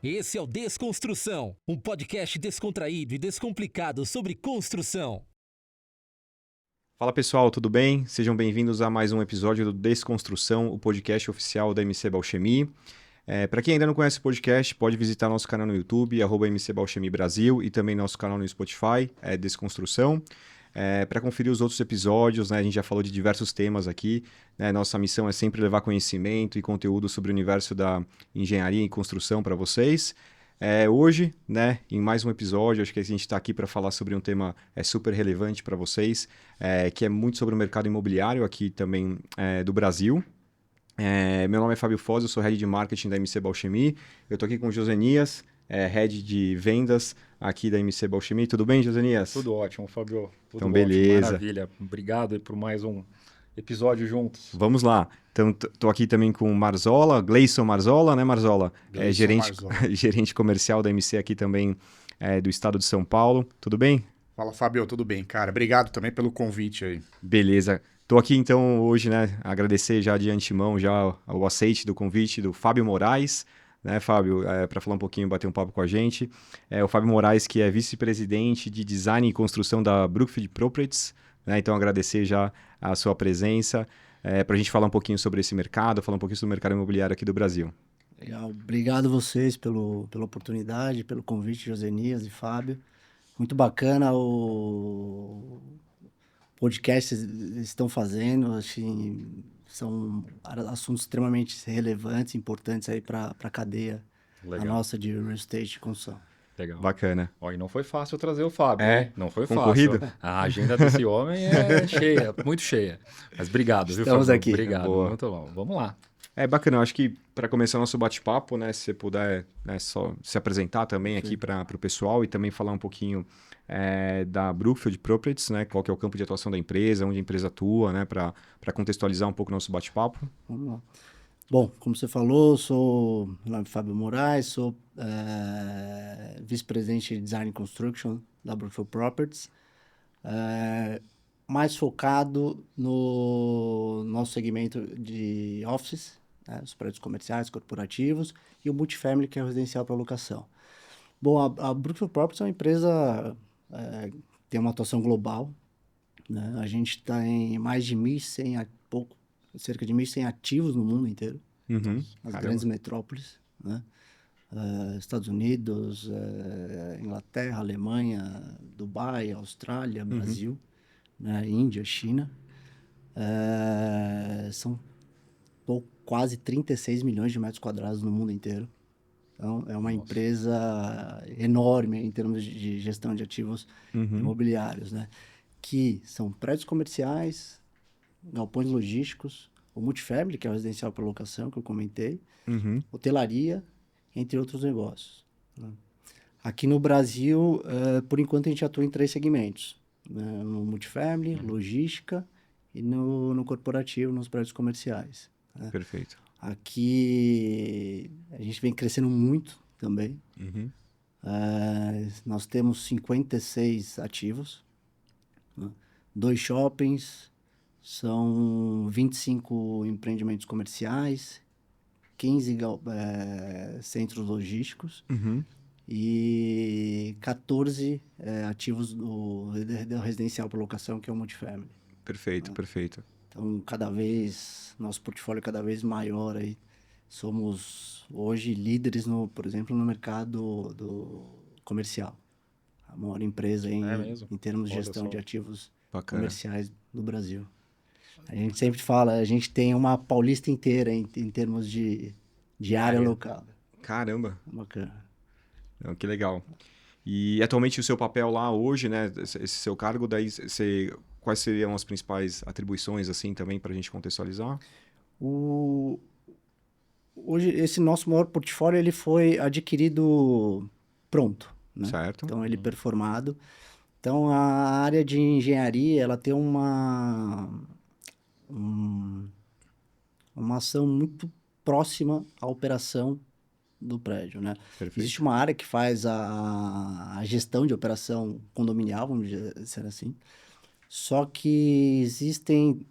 Esse é o Desconstrução, um podcast descontraído e descomplicado sobre construção. Fala pessoal, tudo bem? Sejam bem-vindos a mais um episódio do Desconstrução, o podcast oficial da MC Bauchemy. Para quem ainda não conhece o podcast, pode visitar nosso canal no YouTube, @MC Bauchemy Brasil, e também nosso canal no Spotify, Desconstrução. Para conferir os outros episódios, né, a gente já falou de diversos temas aqui. Né, nossa missão é sempre levar conhecimento e conteúdo sobre o universo da engenharia e construção para vocês. Hoje, né, em mais um episódio, acho que a gente está aqui para falar sobre um tema super relevante para vocês, que é muito sobre o mercado imobiliário aqui também do Brasil. Meu nome é Fábio Foz, eu sou Head de Marketing da MC Bauchemy. Eu estou aqui com o Josenias, Head de Vendas aqui da MC Bauchemy. Tudo bem, Josenias? Tudo ótimo, Fábio. Tudo então, ótimo, beleza. Maravilha. Obrigado por mais um episódio juntos. Vamos lá. Então, estou aqui também com o Marzola, Gleison Marzola, né, Marzola? Gerente comercial da MC aqui também do estado de São Paulo. Tudo bem? Fala, Fábio. Tudo bem, cara? Obrigado também pelo convite aí. Beleza. Estou aqui, então, hoje, né, agradecer já de antemão já o aceite do convite do Fábio Moraes, né, Fábio, para falar um pouquinho, bater um papo com a gente. O Fábio Moraes, que é vice-presidente de Design e Construção da Brookfield Properties, né, então agradecer já a sua presença, para a gente falar um pouquinho sobre esse mercado, falar um pouquinho sobre o mercado imobiliário aqui do Brasil. Legal. Obrigado a vocês pela oportunidade, pelo convite, Josenias e Fábio. Muito bacana o podcast que vocês estão fazendo, assim, são assuntos extremamente relevantes, importantes aí para a cadeia a nossa de real estate e construção. Legal. Bacana. E não foi fácil trazer o Fábio. Não foi concorrido? Fácil. A agenda desse homem é cheia, muito cheia. Mas obrigado, viu, Estamos Fábio? aqui. Obrigado, Boa. muito bom. Vamos lá. Bacana, eu acho que para começar o nosso bate-papo, né, se você puder, né, só se apresentar também aqui para o pessoal e também falar um pouquinho da Brookfield Properties, né, qual que é o campo de atuação da empresa, onde a empresa atua, né, para contextualizar um pouco o nosso bate-papo. Vamos lá. Bom, como você falou, meu nome é Fábio Moraes, sou vice-presidente de Design and Construction da Brookfield Properties, mais focado no nosso segmento de offices, né, os prédios comerciais, corporativos, e o multifamily, que é o residencial para locação. Bom, a Brookfield Properties é uma empresa que tem uma atuação global, né? A gente está em mais de 1.100, cerca de 1.100 ativos no mundo inteiro, nas grandes metrópoles, né? Estados Unidos, Inglaterra, Alemanha, Dubai, Austrália, Brasil, né? Índia, China. São quase 36 milhões de metros quadrados no mundo inteiro. Então, é uma empresa enorme em termos de gestão de ativos imobiliários, né? Que são prédios comerciais, galpões logísticos, o multifamily, que é o residencial para locação, que eu comentei, hotelaria, entre outros negócios, né? Aqui no Brasil, por enquanto, a gente atua em 3 segmentos, né? No multifamily, logística e no corporativo, nos prédios comerciais, né? Perfeito. Aqui a gente vem crescendo muito também. Nós temos 56 ativos, né? 2 shoppings, são 25 empreendimentos comerciais, 15 centros logísticos e 14 ativos do residencial para locação, que é o multifamily. Perfeito, perfeito. Então, nosso portfólio é cada vez maior aí. Somos hoje líderes, por exemplo, no mercado comercial. A maior empresa em termos de gestão de ativos comerciais do Brasil. A gente sempre fala, a gente tem uma Paulista inteira em termos de área local. Caramba! Bacana. Não, que legal. E atualmente o seu papel lá hoje, né, esse seu cargo, daí quais seriam as principais atribuições, assim, também, para a gente contextualizar? Hoje, esse nosso maior portfólio, ele foi adquirido pronto, né? Certo. Então, ele performado. Então, a área de engenharia, ela tem uma ação muito próxima à operação do prédio, né? Perfeito. Existe uma área que faz a gestão de operação condominial, vamos dizer assim, Só que existem,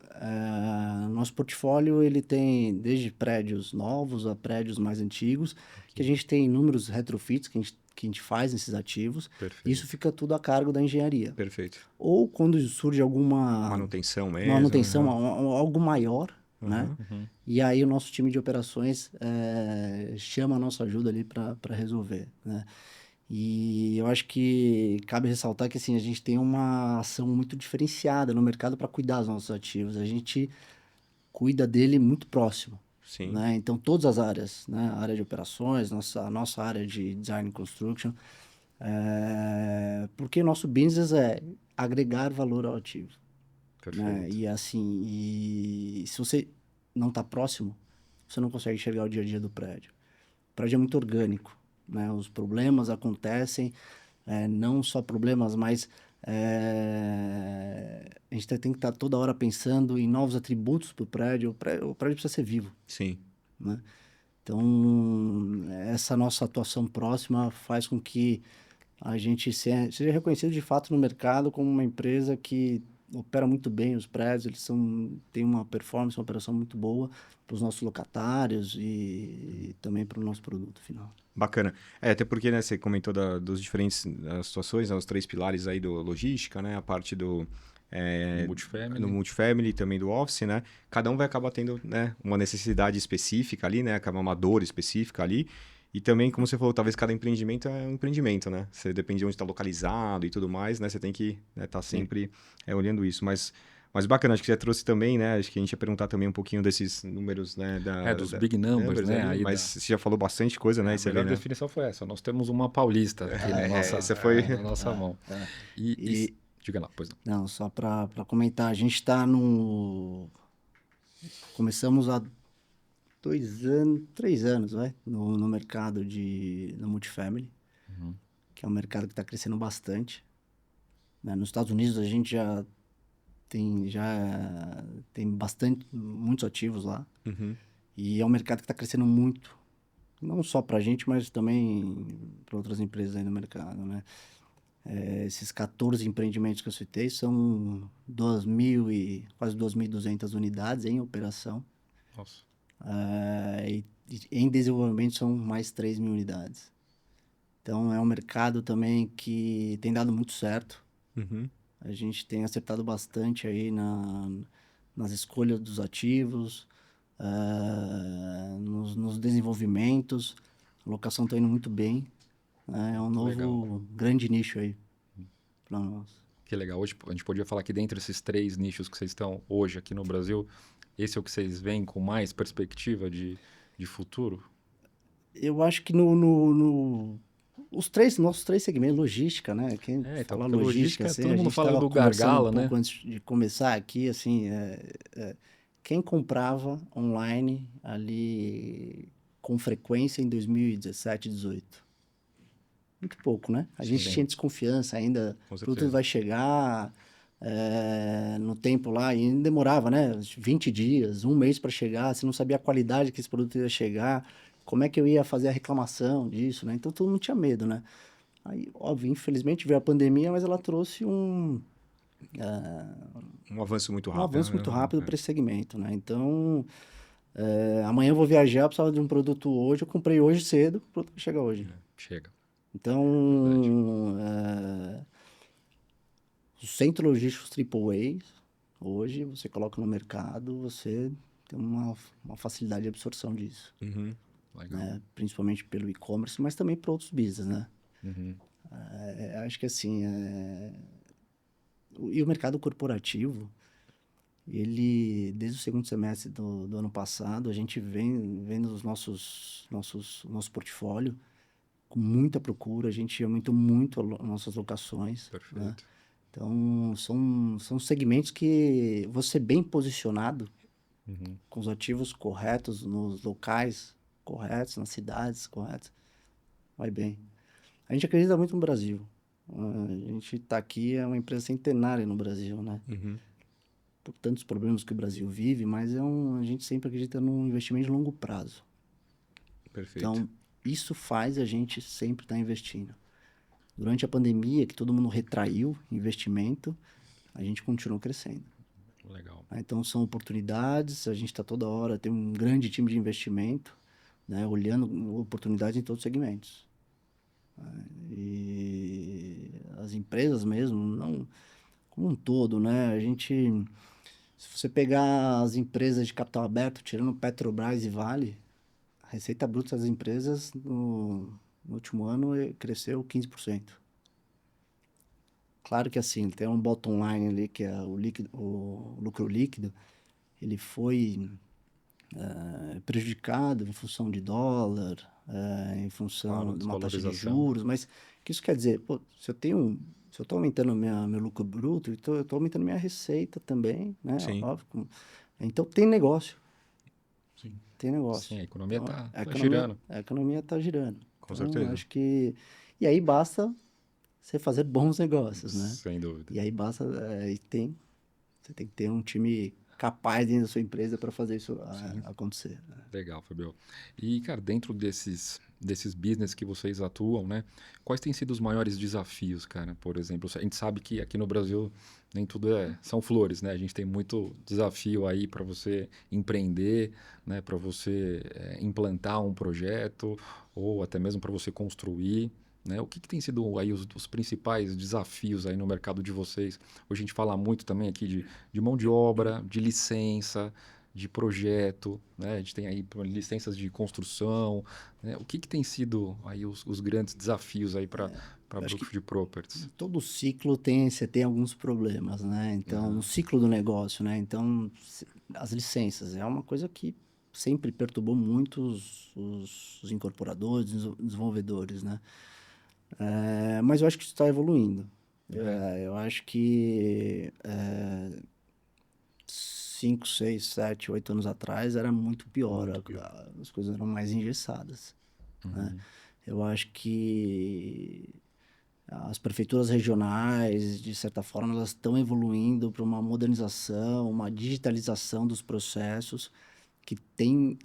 nosso portfólio ele tem desde prédios novos a prédios mais antigos, que a gente tem inúmeros retrofits que a gente faz nesses ativos. Perfeito. Isso fica tudo a cargo da engenharia. Perfeito. Ou quando surge alguma Manutenção mesmo. manutenção, né? algo maior, né? Uhum. E aí o nosso time de operações chama a nossa ajuda ali para resolver, né? E eu acho que cabe ressaltar que assim, a gente tem uma ação muito diferenciada no mercado para cuidar dos nossos ativos. A gente cuida dele muito próximo, Sim. né? Então, todas as áreas, né? A área de operações, a nossa área de design and construction, porque o nosso business é agregar valor ao ativo, né? Perfeito. E assim, se você não está próximo, você não consegue enxergar o dia a dia do prédio. O prédio é muito orgânico, né? Os problemas acontecem, não só problemas, mas a gente tem que estar toda hora pensando em novos atributos para o prédio. O prédio precisa ser vivo, Sim. né? Então, essa nossa atuação próxima faz com que a gente seja reconhecido de fato no mercado como uma empresa que opera muito bem os prédios, têm uma performance, uma operação muito boa para os nossos locatários e também para o nosso produto final. Bacana. Até porque, né, você comentou dos diferentes situações, né, os 3 pilares aí do logística, né, a parte do Multifamily. no multifamily e também do office, né? Cada um vai acabar tendo, né, uma necessidade específica ali, né, acaba uma dor específica ali. E também, como você falou, talvez cada empreendimento é um empreendimento, né? Você depende de onde está localizado e tudo mais, né? Você tem que estar sempre olhando isso. Mas bacana, acho que você trouxe também, né? Acho que a gente ia perguntar também um pouquinho desses números, né? Dos big numbers, né? Ali, Aí mas você já falou bastante coisa, né? a E você melhor vê, né? definição foi essa. Nós temos uma paulista aqui essa foi... na nossa mão. Diga lá, pois não. Não, só para comentar, a gente está no... Começamos há 3 anos, no mercado no multifamily, que é um mercado que está crescendo bastante, né? Nos Estados Unidos a gente já tem muitos ativos lá, Uhum. e é um mercado que está crescendo muito, não só para a gente, mas também para outras empresas aí no mercado, né? Esses 14 empreendimentos que eu citei são quase 2.200 unidades em operação. Nossa. E em desenvolvimento são mais 3.000 unidades. Então, é um mercado também que tem dado muito certo. Uhum. A gente tem acertado bastante aí nas escolhas dos ativos, nos desenvolvimentos. A locação está indo muito bem, né? É um novo Legal. grande nicho aí para nós. Que legal. Hoje a gente podia falar que dentro desses 3 nichos que vocês estão hoje aqui no Brasil, esse é o que vocês veem com mais perspectiva de futuro? Eu acho que nossos 3 segmentos, logística, né? Quem Então, fala porque logística, logística, assim, todo a mundo gente fala estava do conversando gargalo, um né? pouco antes de começar aqui, assim, quem comprava online ali com frequência em 2017, 2018? Muito pouco, né? A gente Sim. tinha desconfiança ainda, Com o produto certeza. vai chegar no tempo lá, e ainda demorava, né? 20 dias, um mês para chegar, você não sabia a qualidade que esse produto ia chegar, como é que eu ia fazer a reclamação disso, né? Então todo mundo tinha medo, né? Aí, óbvio, infelizmente veio a pandemia, mas ela trouxe Um avanço muito um rápido. avanço muito né? rápido para esse segmento, né? Então, amanhã eu vou viajar, eu precisava de um produto hoje, eu comprei hoje cedo, o produto chega hoje. Chega. Então, os centros logísticos AAA, hoje, você coloca no mercado, você tem uma facilidade de absorção disso, Uhum. Legal. né? Principalmente pelo e-commerce, mas também para outros business, né? Uhum. Acho que assim, e o mercado corporativo, ele, desde o segundo semestre do ano passado, a gente vem vendo nosso portfólio com muita procura, a gente aumentou muito nossas locações, né? Perfeito. Então, são segmentos que você bem posicionado, Uhum. com os ativos corretos, nos locais corretos, nas cidades corretas, vai bem. A gente acredita muito no Brasil. A gente está aqui, é uma empresa centenária no Brasil, né? Uhum. Por tantos problemas que o Brasil vive, mas a gente sempre acredita num investimento de longo prazo. Perfeito. Então, isso faz a gente sempre estar investindo. Durante a pandemia, que todo mundo retraiu investimento, a gente continua crescendo. Legal. Então, são oportunidades, a gente está toda hora, tem um grande time de investimento, né, olhando oportunidades em todos os segmentos. E as empresas mesmo, não, como um todo, né, se você pegar as empresas de capital aberto, tirando Petrobras e Vale, a receita bruta das empresas no último ano cresceu 15%. Claro que assim, tem um bottom line ali, que é o lucro líquido, ele foi prejudicado em função de dólar, em função Claro, de uma taxa de desvalorização. juros, mas o que isso quer dizer? Pô, se eu estou aumentando meu lucro bruto, então eu estou aumentando minha receita também, né? Sim. Óbvio. Então tem negócio, Sim. tem negócio. Sim, a economia Então, tá a girando. economia está girando. Com Então, certeza. acho que... E aí basta você fazer bons negócios, né? Sem dúvida. E aí basta... Você tem que ter um time capaz dentro da sua empresa para fazer isso acontecer. Né? Legal, Fabio. E, cara, dentro desses business que vocês atuam, né? Quais têm sido os maiores desafios, cara? Por exemplo, a gente sabe que aqui no Brasil nem tudo são flores, né? A gente tem muito desafio aí para você empreender, né? Para você implantar um projeto ou até mesmo para você construir, né? O que tem sido aí os principais desafios aí no mercado de vocês? Hoje a gente fala muito também aqui de mão de obra, de licença, de projeto, né? A gente tem aí licenças de construção, né? O que tem sido aí os grandes desafios aí para acho que Brookfield Properties? todo ciclo você tem alguns problemas, né? Então, no ciclo do negócio, né? Então, as licenças é uma coisa que sempre perturbou muito os incorporadores, os desenvolvedores, né? Mas eu acho que isso está evoluindo. Eu acho que 5, 6, 7, 8 anos atrás era muito pior. Muito pior. As coisas eram mais engessadas, né? Eu acho que as prefeituras regionais, de certa forma, elas estão evoluindo para uma modernização, uma digitalização dos processos que tem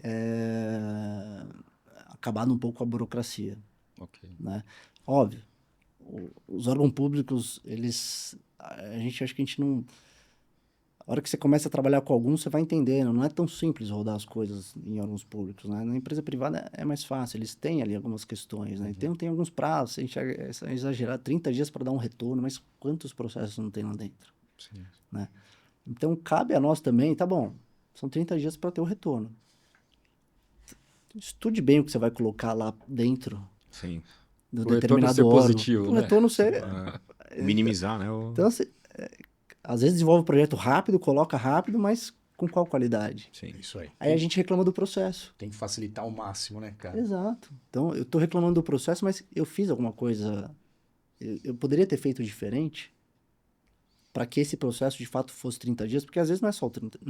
acabado um pouco com a burocracia, Ok. né? Óbvio, os órgãos públicos, acho que a gente não... A hora que você começa a trabalhar com alguns, você vai entendendo. Não é tão simples rodar as coisas em órgãos públicos, né? Na empresa privada é mais fácil. Eles têm ali algumas questões, né? Então, tem alguns prazos. A gente exagerar 30 dias para dar um retorno, mas quantos processos não tem lá dentro, Sim. né? Então, cabe a nós também, tá bom, são 30 dias para ter o retorno. Estude bem o que você vai colocar lá dentro Sim. do O retorno determinado ser órgão. positivo, O né? retorno ser... Minimizar, né? Então, às vezes desenvolve o projeto rápido, coloca rápido, mas com qual qualidade? Sim. Isso aí. Aí a gente reclama do processo. Tem que facilitar ao máximo, né, cara? Exato. Então, eu estou reclamando do processo, mas eu fiz alguma coisa... Eu poderia ter feito diferente para que esse processo de fato fosse 30 dias, porque às vezes não é só 30,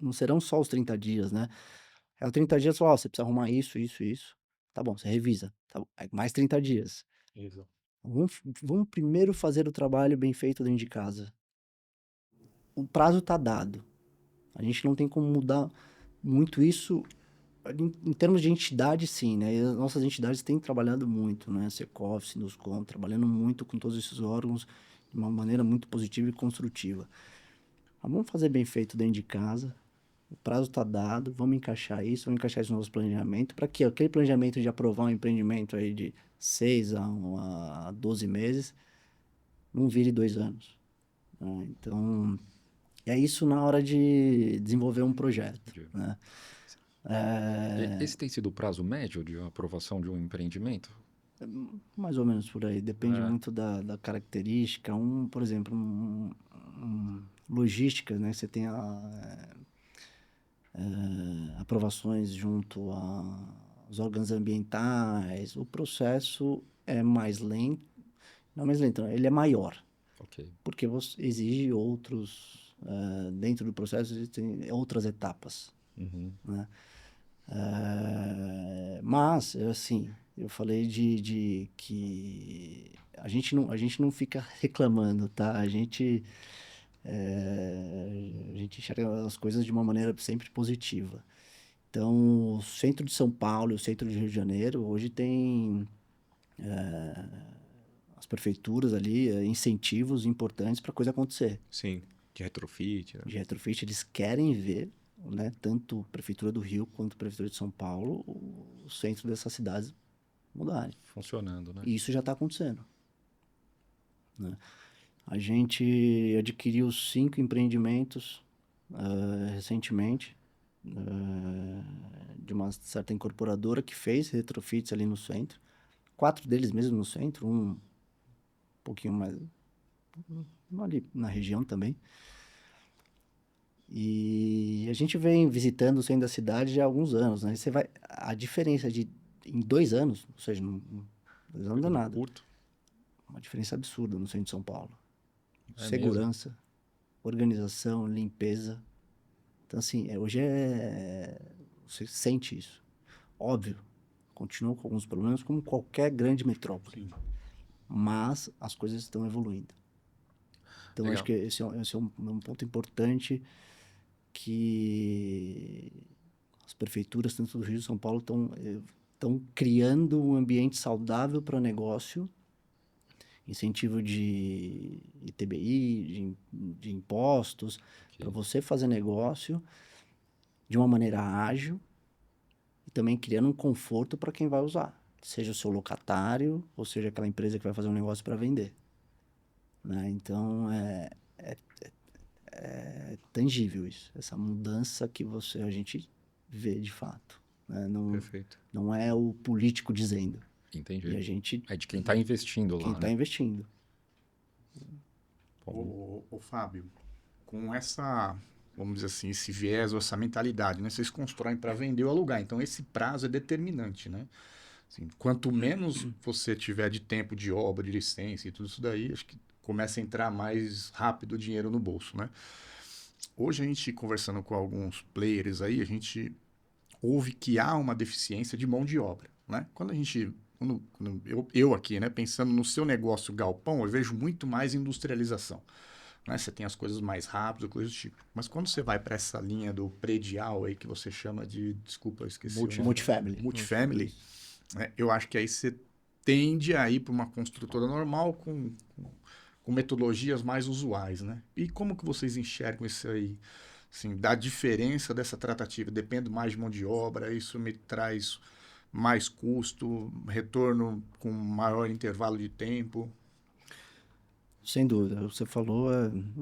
não serão só os 30 dias, né? É os 30 dias, você precisa arrumar isso, isso, isso. Tá bom, você revisa. Tá bom, mais 30 dias. Isso. Vamos primeiro fazer o trabalho bem feito dentro de casa. O prazo está dado. A gente não tem como mudar muito isso em termos de entidade, sim, né? E as nossas entidades têm trabalhado muito, né? Secov, Sinduscom, trabalhando muito com todos esses órgãos de uma maneira muito positiva e construtiva. Mas vamos fazer bem feito dentro de casa. O prazo está dado, vamos encaixar isso no nosso planejamento, para que aquele planejamento de aprovar um empreendimento aí de 6 a 12 meses não vire 2 anos. Né? Então, é isso na hora de desenvolver um projeto, né? Esse tem sido o prazo médio de aprovação de um empreendimento? Mais ou menos por aí, depende muito da característica. Por exemplo, logística, né? Você tem aprovações junto aos órgãos ambientais. O processo é mais lento, não é mais lento, ele é maior, Ok. porque você exige outros, dentro do processo existem outras etapas, né? Mas, assim, eu falei de que a gente não fica reclamando, tá? A gente enxerga as coisas de uma maneira sempre positiva. Então, o centro de São Paulo e o centro de Rio de Janeiro, hoje tem... prefeituras ali incentivos importantes para a coisa acontecer. Sim, de retrofit, né? De retrofit, eles querem ver, né, tanto a Prefeitura do Rio quanto a Prefeitura de São Paulo, o centro dessas cidades mudarem. Funcionando, né? E isso já está acontecendo. Né? A gente adquiriu 5 empreendimentos recentemente, de uma certa incorporadora que fez retrofits ali no centro. 4 deles mesmo no centro, um pouquinho mais ali na região também. E a gente vem visitando o centro da cidade já há alguns anos, né? A diferença em 2 anos, ou seja, 2 anos não é nada. Curto. Uma diferença absurda no centro de São Paulo. É Segurança, organização, limpeza. Então, assim, hoje você sente isso. Óbvio, continua com alguns problemas, como qualquer grande metrópole. Sim. Mas as coisas estão evoluindo. Então, Legal. acho que esse é um ponto importante que as prefeituras, tanto do Rio e São Paulo, estão criando um ambiente saudável para negócio, incentivo de ITBI, de impostos, para você fazer negócio de uma maneira ágil e também criando um conforto para quem vai usar, seja o seu locatário ou seja aquela empresa que vai fazer um negócio para vender. Né? Então, é tangível isso, essa mudança que a gente vê de fato. Né? Perfeito. Não é o político dizendo. Entendi. E a gente, É de quem está investindo lá, quem está né? investindo. Ô, Fábio, com essa, vamos dizer assim, esse viés ou essa mentalidade, né? Vocês constroem para vender ou alugar, então esse prazo é determinante, né? Assim, quanto menos você tiver de tempo de obra, de licença e tudo isso daí, acho que começa a entrar mais rápido o dinheiro no bolso, né? Hoje a gente, conversando com alguns players aí, a gente ouve que há uma deficiência de mão de obra, né? Quando eu aqui, né, pensando no seu negócio galpão, eu vejo muito mais industrialização, né? Você tem as coisas mais rápidas, coisas do tipo. Mas quando você vai para essa linha do predial aí que você chama de, desculpa, eu esqueci o nome. Multifamily. Né? Eu acho que aí você tende a ir para uma construtora normal com metodologias mais usuais, né? E como que vocês enxergam isso aí? Assim, da diferença dessa tratativa? Depende mais de mão de obra, isso me traz mais custo, retorno com maior intervalo de tempo? Sem dúvida, você falou,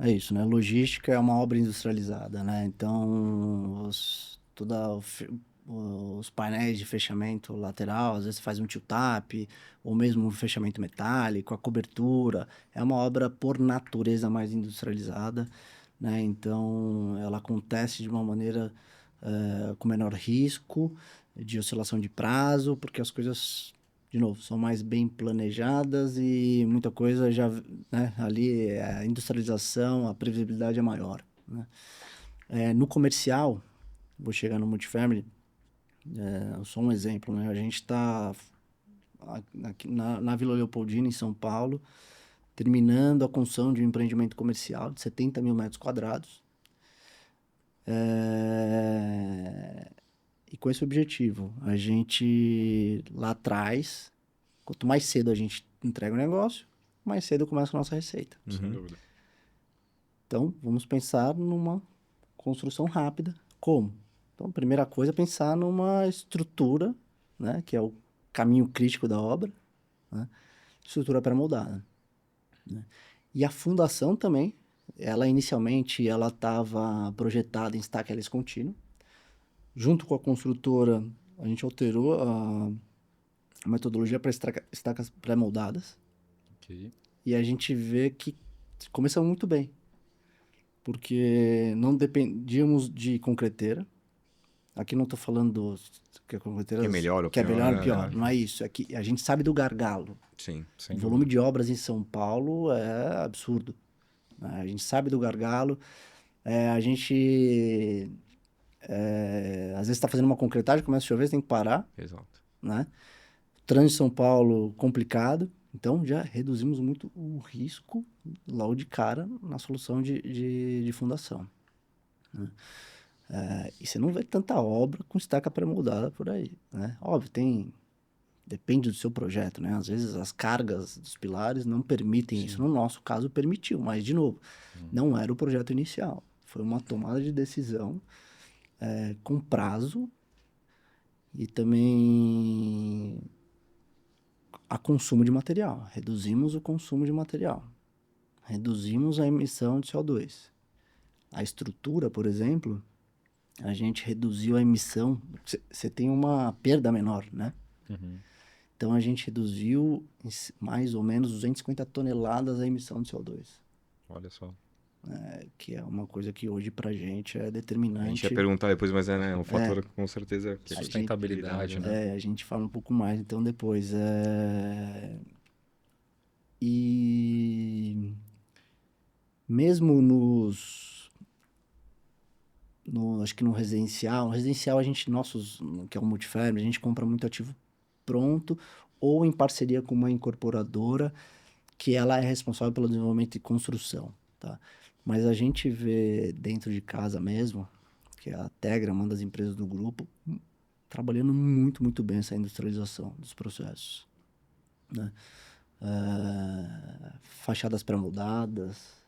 é isso, né? Logística é uma obra industrializada, né? Então, os painéis de fechamento lateral, às vezes faz um tilt-up, ou mesmo um fechamento metálico, a cobertura, é uma obra por natureza mais industrializada, né? Então, ela acontece de uma maneira com menor risco de oscilação de prazo, porque as coisas, de novo, são mais bem planejadas e muita coisa já, né, ali a industrialização, a previsibilidade é maior, né? No comercial, vou chegar no multifamily, só um exemplo, né? A gente está aqui na Vila Leopoldina, em São Paulo, terminando a construção de um empreendimento comercial de 70 mil metros quadrados. E com esse objetivo, a gente lá atrás, quanto mais cedo a gente entrega o negócio, mais cedo começa a nossa receita. Sem dúvida. Então, vamos pensar numa construção rápida. Como? Então, a primeira coisa é pensar numa estrutura, né, que é o caminho crítico da obra, né, estrutura pré-moldada, né? E a fundação também, inicialmente ela estava projetada em stack hélice contínuo. Junto com a construtora, a gente alterou a metodologia para estacas pré-moldadas. Ok. E a gente vê que começamos muito bem. Porque não dependíamos de concreteira. Aqui não estou falando que a concreteira Que é melhor ou que é pior, melhor né? ou pior. Não é isso. É que a gente sabe do gargalo. Sim. Sem O volume dúvida. de obras em São Paulo é absurdo. A gente sabe do gargalo. A gente... às vezes está fazendo uma concretagem, começa a chover, você tem que parar, Exato. né? Trânsito em São Paulo complicado, então já reduzimos muito o risco logo de cara na solução de fundação, né? E você não vê tanta obra com estaca pré-moldada por aí, né? Óbvio, tem Depende do seu projeto, né? Às vezes as cargas dos pilares não permitem isso. No nosso caso, permitiu, mas, de novo, não era o projeto inicial. Foi uma tomada de decisão com prazo e também a consumo de material. Reduzimos o consumo de material. Reduzimos a emissão de CO2. A estrutura, por exemplo, a gente reduziu a emissão. Você tem uma perda menor, né? Então, a gente reduziu mais ou menos 250 toneladas a emissão de CO2. Olha só. Que é uma coisa que hoje pra gente é determinante. A gente ia perguntar depois, mas um fator com certeza que Sustentabilidade, né? A gente fala um pouco mais, então depois. E mesmo acho que no residencial a gente, que é o Multiferm, a gente compra muito ativo pronto ou em parceria com uma incorporadora que ela é responsável pelo desenvolvimento e construção, tá? Mas a gente vê dentro de casa mesmo, que a Tegra, uma das empresas do grupo, trabalhando muito, muito bem essa industrialização dos processos, né? Fachadas pré-moldadas.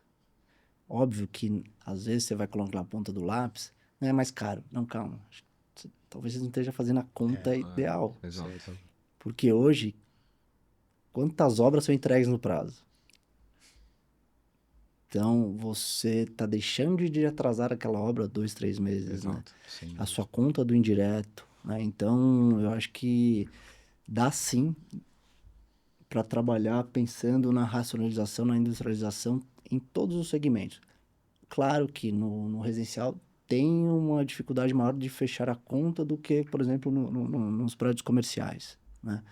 Óbvio que às vezes você vai colocar na ponta do lápis, não é mais caro. Não, calma. Talvez você não esteja fazendo a conta ideal. Exato. Porque hoje, quantas obras são entregues no prazo? Então, você está deixando de atrasar aquela obra 2, 3 meses, né? Sim. A sua conta do indireto, né? Então, eu acho que dá sim para trabalhar pensando na racionalização, na industrialização em todos os segmentos. Claro que no residencial tem uma dificuldade maior de fechar a conta do que, por exemplo, nos prédios comerciais, né?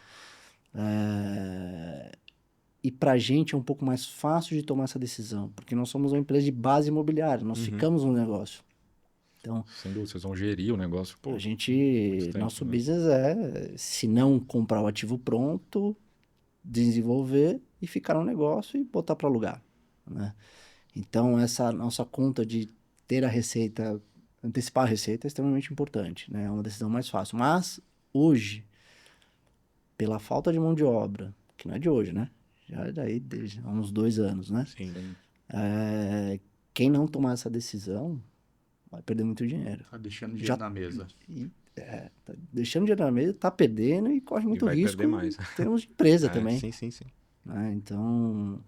E para a gente é um pouco mais fácil de tomar essa decisão, porque nós somos uma empresa de base imobiliária, nós ficamos no negócio. Então, sem dúvida, vocês vão gerir o negócio. Pô, nosso business se não comprar o ativo pronto, desenvolver e ficar no negócio e botar para alugar, né? Então, essa nossa conta de ter a receita, antecipar a receita é extremamente importante, né? É uma decisão mais fácil. Mas, hoje, pela falta de mão de obra, que não é de hoje, né? Já daí desde há uns 2 anos, né? Sim. Quem não tomar essa decisão vai perder muito dinheiro. Tá deixando dinheiro na mesa. Tá deixando dinheiro na mesa, tá perdendo e corre muito risco perder mais. em termos de empresa também. Sim. Né? Então,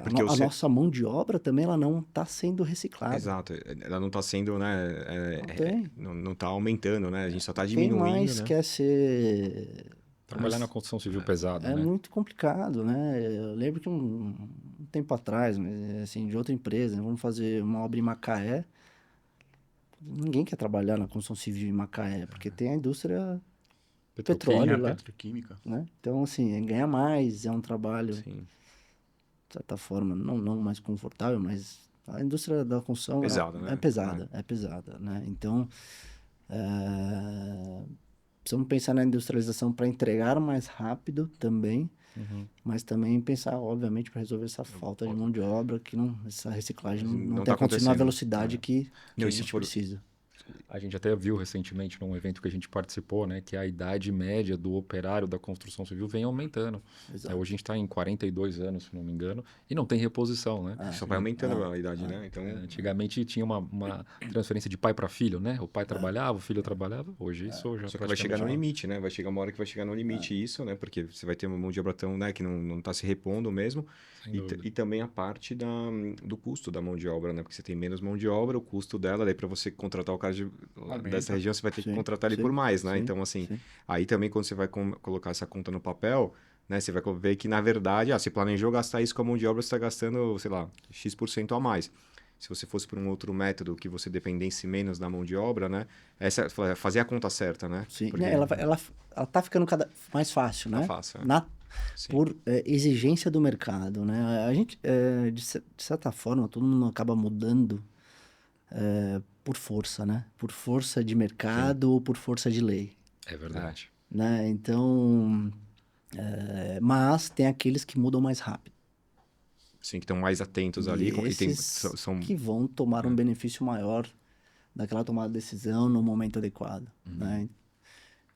porque a nossa mão de obra também ela não está sendo reciclada. Exato. Ela não está sendo, né? Não está aumentando, né? A gente só está Quem diminuindo, mais né? quer ser... trabalhar na construção civil pesada, É né? muito complicado, né? Eu lembro que um tempo atrás, assim, de outra empresa, né? Vamos fazer uma obra em Macaé. Ninguém quer trabalhar na construção civil em Macaé, porque tem a indústria petróleo lá, petroquímica. né? Então, assim, ganha mais, é um trabalho, Sim. de certa forma, não mais confortável, mas a indústria da construção Pesada, né? é pesada, né? Então, precisamos pensar na industrialização para entregar mais rápido também, mas também pensar, obviamente, para resolver essa falta de mão de obra, que essa reciclagem não está acontecendo na velocidade que a gente precisa. A gente até viu recentemente num evento que a gente participou, né, que a idade média do operário da construção civil vem aumentando. Hoje a gente está em 42 anos, se não me engano, e não tem reposição, né? Só vai aumentando a idade, né? Então, antigamente tinha uma transferência de pai para filho, né? O pai trabalhava, o filho trabalhava. Hoje isso já só que vai chegar no limite, né? Vai chegar uma hora que vai chegar no limite isso, né? Porque você vai ter uma mão de obra tão, né, que não está se repondo mesmo. E também a parte do custo da mão de obra, né? Porque você tem menos mão de obra, o custo dela, daí para você contratar o cara dessa região, você vai ter que contratar ele por mais, né? Então, assim, aí também quando você vai colocar essa conta no papel, né? Você vai ver que, na verdade, você planejou gastar isso com a mão de obra, você está gastando, sei lá, X% a mais. Se você fosse por um outro método que você dependesse menos da mão de obra, né? Fazer a conta certa, né? Sim, porque... ela tá ficando mais fácil, né? Tá fácil, por exigência do mercado, né? A gente, de certa forma, todo mundo acaba mudando por força, né? Por força de mercado ou por força de lei. É verdade. Né? Então, mas tem aqueles que mudam mais rápido. Sim, que estão mais atentos ali. Que vão tomar um benefício maior daquela tomada de decisão no momento adequado, né?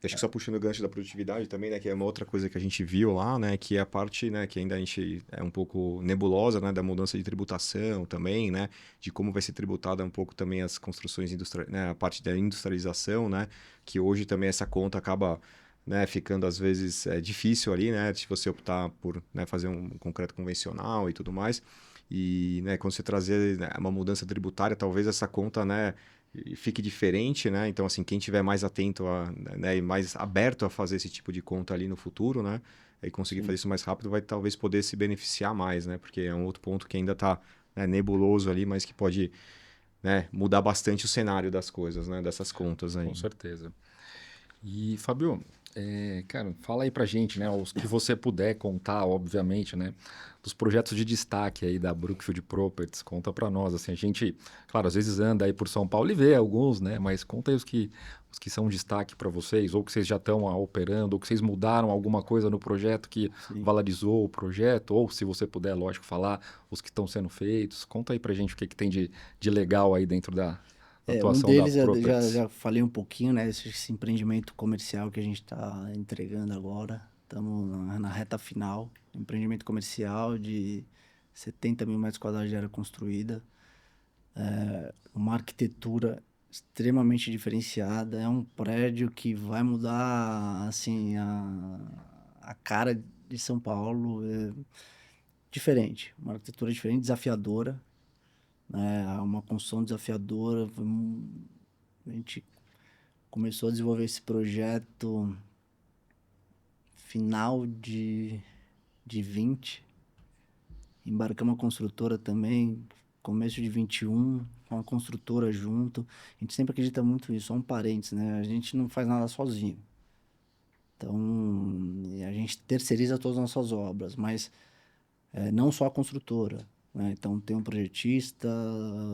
Acho que só puxando o gancho da produtividade também, né, que é uma outra coisa que a gente viu lá, né, que é a parte, né, que ainda a gente é um pouco nebulosa, né, da mudança de tributação também, né, de como vai ser tributada um pouco também as construções industriais, né, a parte da industrialização, né, que hoje também essa conta acaba, né, ficando às vezes difícil ali, né, se você optar por, né, fazer um concreto convencional e tudo mais. E, né, quando você trazer, né, uma mudança tributária, talvez essa conta, né, fique diferente, né? Então, assim, quem tiver mais atento né, e mais aberto a fazer esse tipo de conta ali no futuro, né? E conseguir fazer isso mais rápido, vai talvez poder se beneficiar mais, né? Porque é um outro ponto que ainda está, né, nebuloso ali, mas que pode, né, mudar bastante o cenário das coisas, né? Dessas contas aí. Com certeza. E, Fábio, cara, fala aí pra gente, né, os que você puder contar, obviamente, né, dos projetos de destaque aí da Brookfield Properties, conta pra nós, assim, a gente, claro, às vezes anda aí por São Paulo e vê alguns, né, mas conta aí os que são destaque para vocês, ou que vocês já estão operando, ou que vocês mudaram alguma coisa no projeto que Sim. valorizou o projeto, ou se você puder, lógico, falar os que estão sendo feitos, conta aí pra gente o que tem de legal aí dentro da Um atuação deles da já Properties. falei um pouquinho, né? Esse empreendimento comercial que a gente está entregando agora. Estamos na reta final. Empreendimento comercial de 70 mil metros quadrados de área construída. Uma arquitetura extremamente diferenciada. É um prédio que vai mudar, assim, a cara de São Paulo. É diferente. Uma arquitetura diferente, desafiadora, né? Uma construção desafiadora. A gente começou a desenvolver esse projeto final de 20. Embarcamos uma construtora também, começo de 21, com uma construtora junto. A gente sempre acredita muito nisso, só um parênteses, né? A gente não faz nada sozinho. Então, a gente terceiriza todas as nossas obras, mas não só a construtora, né? Então, tem um projetista,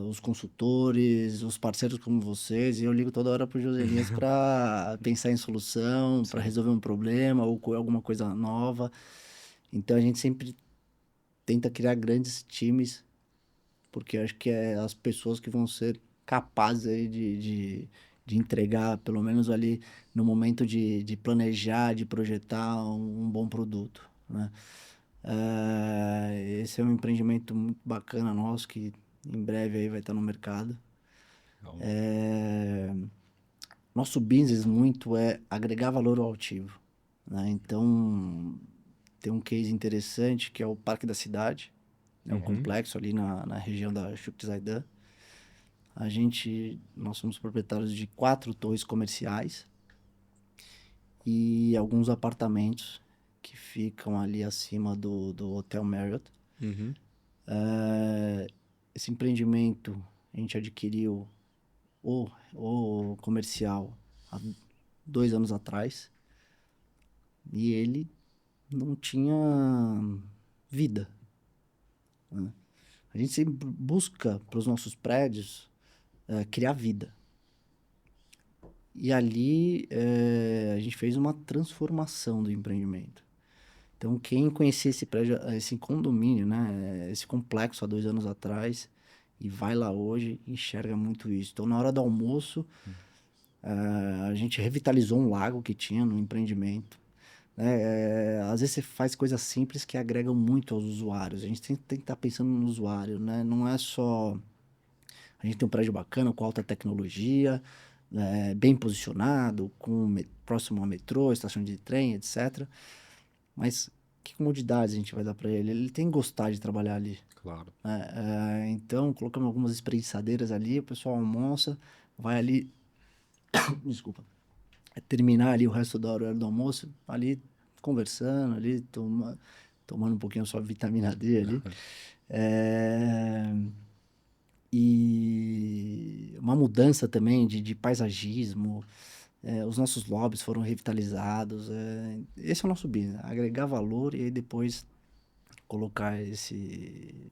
os consultores, os parceiros como vocês, e eu ligo toda hora para o Joselias para pensar em solução, para resolver um problema ou alguma coisa nova. Então, a gente sempre tenta criar grandes times, porque eu acho que é as pessoas que vão ser capazes aí de entregar, pelo menos ali no momento de planejar, de projetar um bom produto, né? Esse é um empreendimento muito bacana nosso, que em breve aí vai estar no mercado. Legal. Nosso business muito é agregar valor ao ativo, né? Então, tem um case interessante que é o Parque da Cidade, né? O complexo ali na região da Şükrü. Nós somos proprietários de 4 torres comerciais e alguns apartamentos que ficam ali acima do Hotel Marriott. Uhum. Esse empreendimento a gente adquiriu o comercial há 2 anos atrás e ele não tinha vida, né? A gente sempre busca para os nossos prédios criar vida. E ali a gente fez uma transformação do empreendimento. Então, quem conhecia esse prédio, esse condomínio, né, esse complexo há 2 anos atrás, e vai lá hoje, enxerga muito isso. Então, na hora do almoço, a gente revitalizou um lago que tinha no empreendimento, né? Às vezes você faz coisas simples que agregam muito aos usuários. A gente tem que estar pensando no usuário, né? Não é só... A gente tem um prédio bacana, com alta tecnologia, bem posicionado, próximo ao metrô, estação de trem, etc. Mas que comodidades a gente vai dar para ele? Ele tem que gostar de trabalhar ali. Claro. Então, colocamos algumas espreguiçadeiras ali, o pessoal almoça, vai ali, desculpa, terminar ali o resto da hora do almoço, ali conversando, ali tomando um pouquinho só vitamina D ali. E uma mudança também de paisagismo. Os nossos lobbies foram revitalizados. Esse é o nosso business, agregar valor e aí depois colocar esse...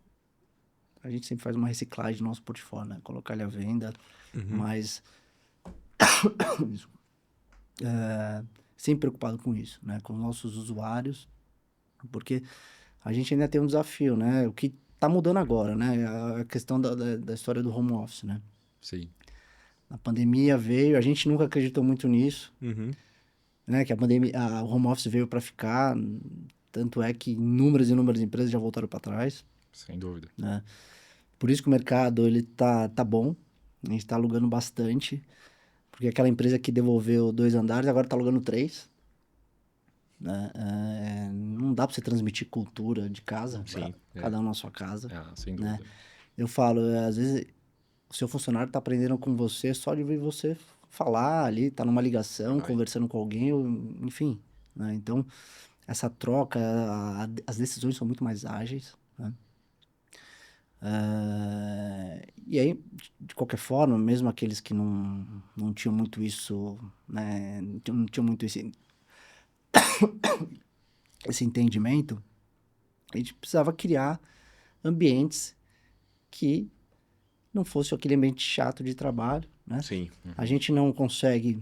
A gente sempre faz uma reciclagem do nosso portfólio, né? Colocar ele à venda, mas sempre preocupado com isso, né? Com os nossos usuários, porque a gente ainda tem um desafio, né? O que está mudando agora, né? A questão da história do home office, né? Sim. A pandemia veio, a gente nunca acreditou muito nisso. Uhum. né, que a pandemia, o home office veio para ficar, tanto é que inúmeras e inúmeras empresas já voltaram para trás, Sem dúvida. né? Por isso que o mercado ele tá bom, a gente está alugando bastante, porque aquela empresa que devolveu 2 andares agora está alugando 3, né? Não dá para você transmitir cultura de casa, Sim, cada um na sua casa. Sem Né? dúvida. Eu falo, às vezes o seu funcionário está aprendendo com você só de ver você falar ali, tá numa ligação, conversando com alguém, enfim, né? Então, essa troca, as decisões são muito mais ágeis, né? E aí, de qualquer forma, mesmo aqueles que não tinham muito isso, né? Não tinham muito esse entendimento, a gente precisava criar ambientes que não fosse aquele ambiente chato de trabalho, né? Sim. A gente não consegue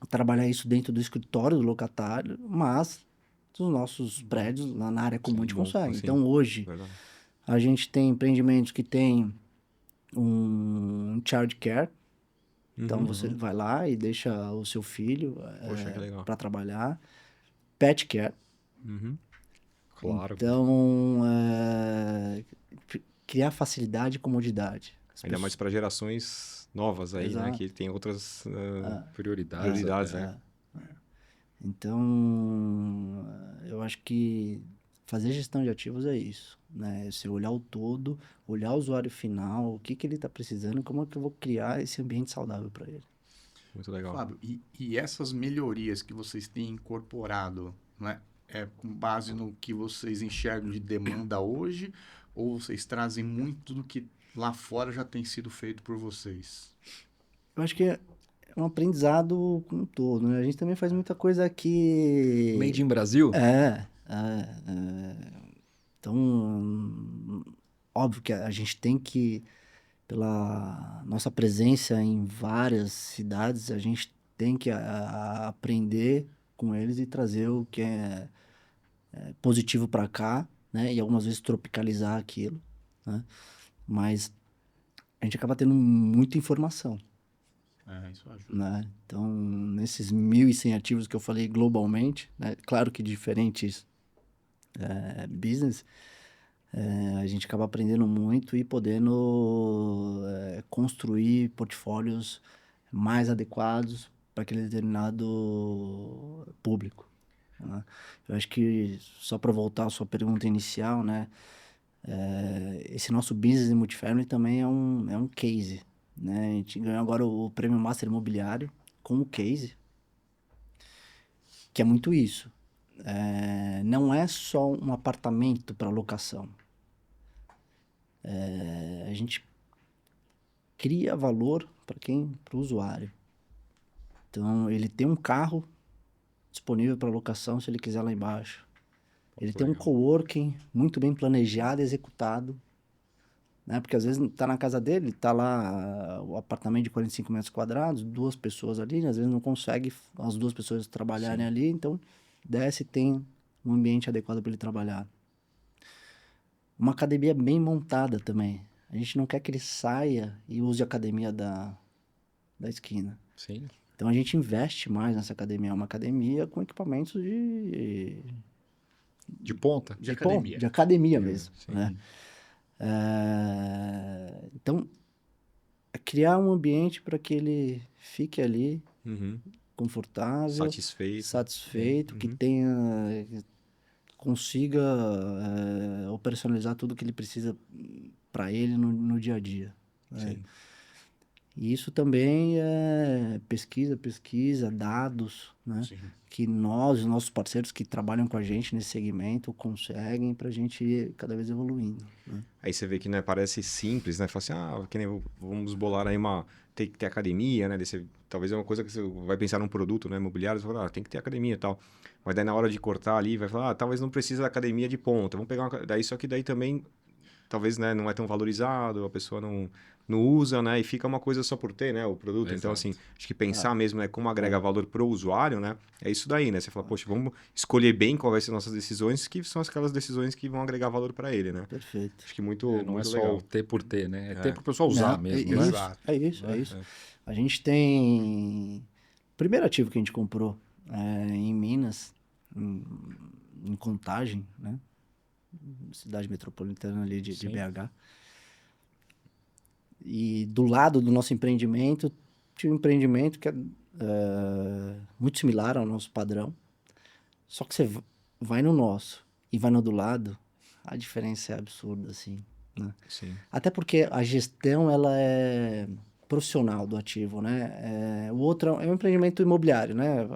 trabalhar isso dentro do escritório do locatário, mas dos nossos prédios, lá na área comum, a gente consegue. sim. Então, hoje, Verdade. a gente tem empreendimentos que tem um child care. Então, você vai lá e deixa o seu filho Poxa, que legal. para trabalhar. Pet care. Claro. Então, criar facilidade e comodidade. Ainda mais para gerações novas aí, né? Exato. Que tem outras Prioridades. né? Então, eu acho que fazer gestão de ativos é isso, né? Você olhar o todo, olhar o usuário final, o que ele está precisando, como é que eu vou criar esse ambiente saudável para ele. Muito legal. Fábio, e essas melhorias que vocês têm incorporado, né? É com base no que vocês enxergam de demanda hoje, ou vocês trazem muito do que lá fora já tem sido feito por vocês? Eu acho que é um aprendizado como um todo, né? A gente também faz muita coisa que... Made in Brasil? Então, óbvio que a gente tem que, pela nossa presença em várias cidades, a gente tem que aprender com eles e trazer o que é positivo para cá, né? E algumas vezes tropicalizar aquilo, né? Mas a gente acaba tendo muita informação, Isso ajuda. né? Então, nesses 1.100 ativos que eu falei globalmente, né? Claro que diferentes business, a gente acaba aprendendo muito e podendo construir portfólios mais adequados para aquele determinado público, né? Eu acho que, só para voltar à sua pergunta inicial, né? Esse nosso business em multifamily também é um case, né? A gente ganhou agora o Prêmio Master Imobiliário com o case, que é muito isso. Não é só um apartamento para locação. A gente cria valor para o usuário. Então, ele tem um carro disponível para locação se ele quiser lá embaixo. Ele tem um coworking muito bem planejado e executado, né? Porque às vezes está na casa dele, está lá o apartamento de 45 metros quadrados, 2 pessoas ali, às vezes não consegue as 2 pessoas trabalharem ali, então desce e tem um ambiente adequado para ele trabalhar. Uma academia bem montada também. A gente não quer que ele saia e use a academia da esquina. Sim. Então a gente investe mais nessa academia. É uma academia com equipamentos De ponta. De academia. De academia mesmo, sim. né? Então, é criar um ambiente para que ele fique ali confortável, satisfeito, que consiga operacionalizar tudo que ele precisa para ele no dia a dia, né? Sim. E isso também é pesquisa, dados, né? Sim. Que os nossos parceiros que trabalham com a gente nesse segmento conseguem para a gente ir cada vez evoluindo, né? Aí você vê que, né, parece simples, né? Fala assim, que nem vamos bolar aí tem que ter academia, né? Talvez é uma coisa que você vai pensar num produto, né, imobiliário, você fala, tem que ter academia e tal. Mas daí na hora de cortar ali, vai falar, talvez não precisa da academia de ponta. Vamos pegar só que daí também, talvez, né, não é tão valorizado, a pessoa não usa, né? E fica uma coisa só por ter, né? O produto. Exato. Então, assim, acho que pensar mesmo, né? Como agrega valor pro usuário, né? É isso daí, né? Você fala, poxa, vamos escolher bem qual vai ser nossas decisões, que são aquelas decisões que vão agregar valor para ele, né? Perfeito. Acho que muito Não muito é só legal. o ter por ter, né? É ter para o pessoal usar mesmo, né? Exato. É isso. A gente tem... O primeiro ativo que a gente comprou em Minas, em Contagem, né? Cidade metropolitana ali de Sim. BH. E do lado do nosso empreendimento, tinha um empreendimento que é muito similar ao nosso padrão. Só que você vai no nosso e vai no do lado, a diferença é absurda, assim, né? Sim. Até porque a gestão, ela é profissional do ativo, né? O outro é um empreendimento imobiliário, né?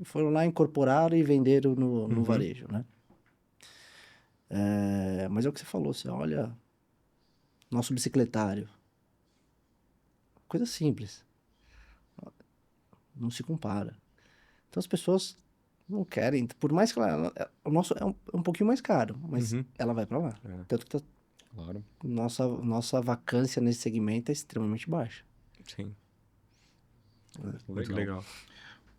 Foram lá, incorporaram e venderam no varejo, né? Mas é o que você falou, você olha, nosso bicicletário, coisa simples, não se compara. Então as pessoas não querem, por mais que o nosso é um pouquinho mais caro, mas ela vai para lá. É. Tanto que Claro. nossa vacância nesse segmento é extremamente baixa. Sim. Muito Legal. legal.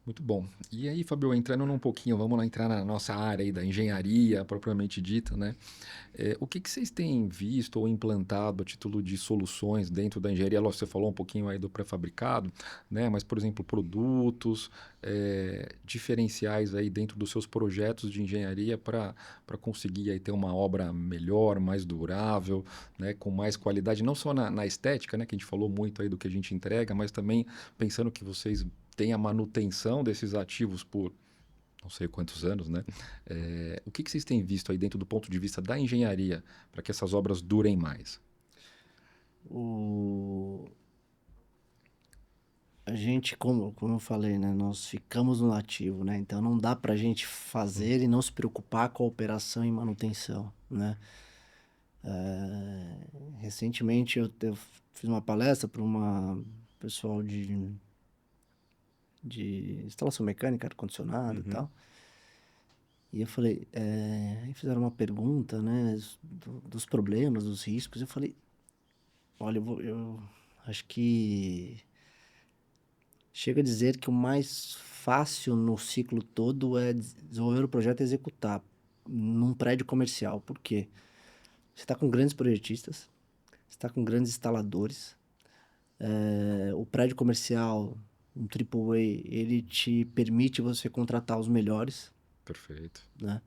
Muito bom. E aí, Fabio, entrando num pouquinho, vamos lá entrar na nossa área aí da engenharia propriamente dita, né? O que vocês têm visto ou implantado a título de soluções dentro da engenharia? Lógico, você falou um pouquinho aí do pré-fabricado, né? Mas, por exemplo, produtos, diferenciais aí dentro dos seus projetos de engenharia para conseguir aí ter uma obra melhor, mais durável, né? Com mais qualidade, não só na estética, né? Que a gente falou muito aí do que a gente entrega, mas também pensando que vocês têm a manutenção desses ativos por não sei quantos anos, né? O que vocês têm visto aí dentro do ponto de vista da engenharia para que essas obras durem mais? A gente, como eu falei, né? Nós ficamos no ativo, né? Então não dá pra gente fazer e não se preocupar com a operação e manutenção, né? Recentemente eu fiz uma palestra para uma pessoal de instalação mecânica, ar-condicionado e tal. E eu falei, aí fizeram uma pergunta, né, dos problemas, dos riscos. Eu falei, olha, eu acho que chega a dizer que o mais fácil no ciclo todo é desenvolver o projeto e executar num prédio comercial. Por quê? Você está com grandes projetistas, você está com grandes instaladores. O prédio comercial, um AAA, ele te permite você contratar os melhores, Perfeito. né?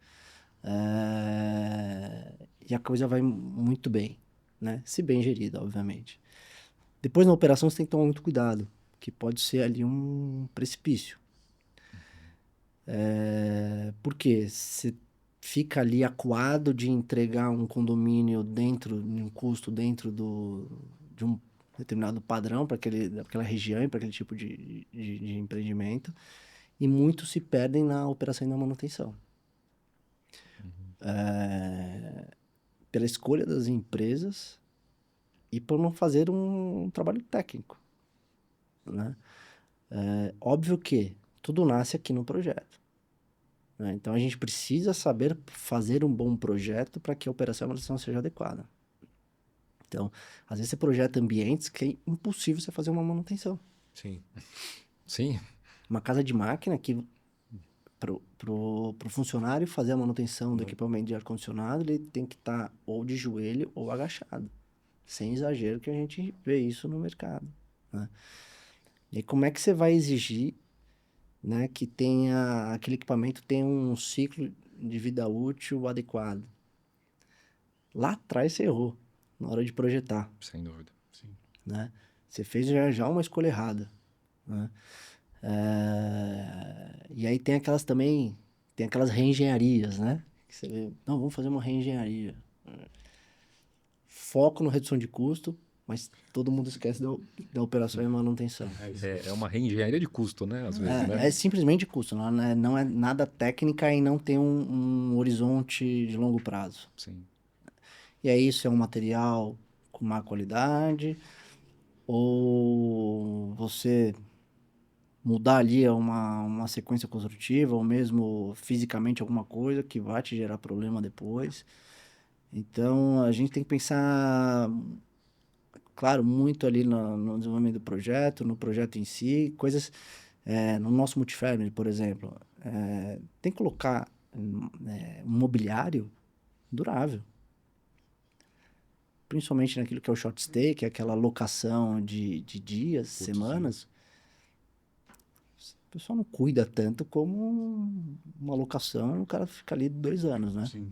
E a coisa vai muito bem, né? Se bem gerida, obviamente. Depois, na operação, você tem que tomar muito cuidado, que pode ser ali um precipício. Por quê? Você fica ali acuado de entregar um condomínio dentro, um custo dentro de um determinado padrão para aquela região e para aquele tipo de empreendimento, e muitos se perdem na operação e na manutenção. Pela escolha das empresas e por não fazer um trabalho técnico, né? Óbvio que tudo nasce aqui no projeto, né? Então a gente precisa saber fazer um bom projeto para que a operação e a manutenção seja adequada. Então, às vezes você projeta ambientes que é impossível você fazer uma manutenção. Sim. Sim, Uma casa de máquina que pro funcionário fazer a manutenção do equipamento de ar-condicionado, ele tem que estar ou de joelho ou agachado. Sem exagero, que a gente vê isso no mercado, né? E aí, como é que você vai exigir, né, que aquele equipamento tenha um ciclo de vida útil adequado? Lá atrás você errou na hora de projetar, sem dúvida. né? Você fez já uma escolha errada, né? E aí tem aquelas reengenharias, né? Que você vê, não, vamos fazer uma reengenharia. Foco na redução de custo, mas todo mundo esquece da operação e manutenção. É uma reengenharia de custo, né? Às vezes, né? É simplesmente custo, não é nada técnica e não tem um horizonte de longo prazo. Sim. E aí isso é um material com má qualidade, ou você mudar ali uma sequência construtiva, ou mesmo fisicamente alguma coisa que vai te gerar problema depois. Então a gente tem que pensar, claro, muito ali no desenvolvimento do projeto, no projeto em si, coisas, no nosso multifamily, por exemplo, tem que colocar um mobiliário durável, principalmente naquilo que é o short stay, que é aquela locação de dias, semanas. pessoal não cuida tanto como uma locação, o cara fica ali 2 anos, né? Sim.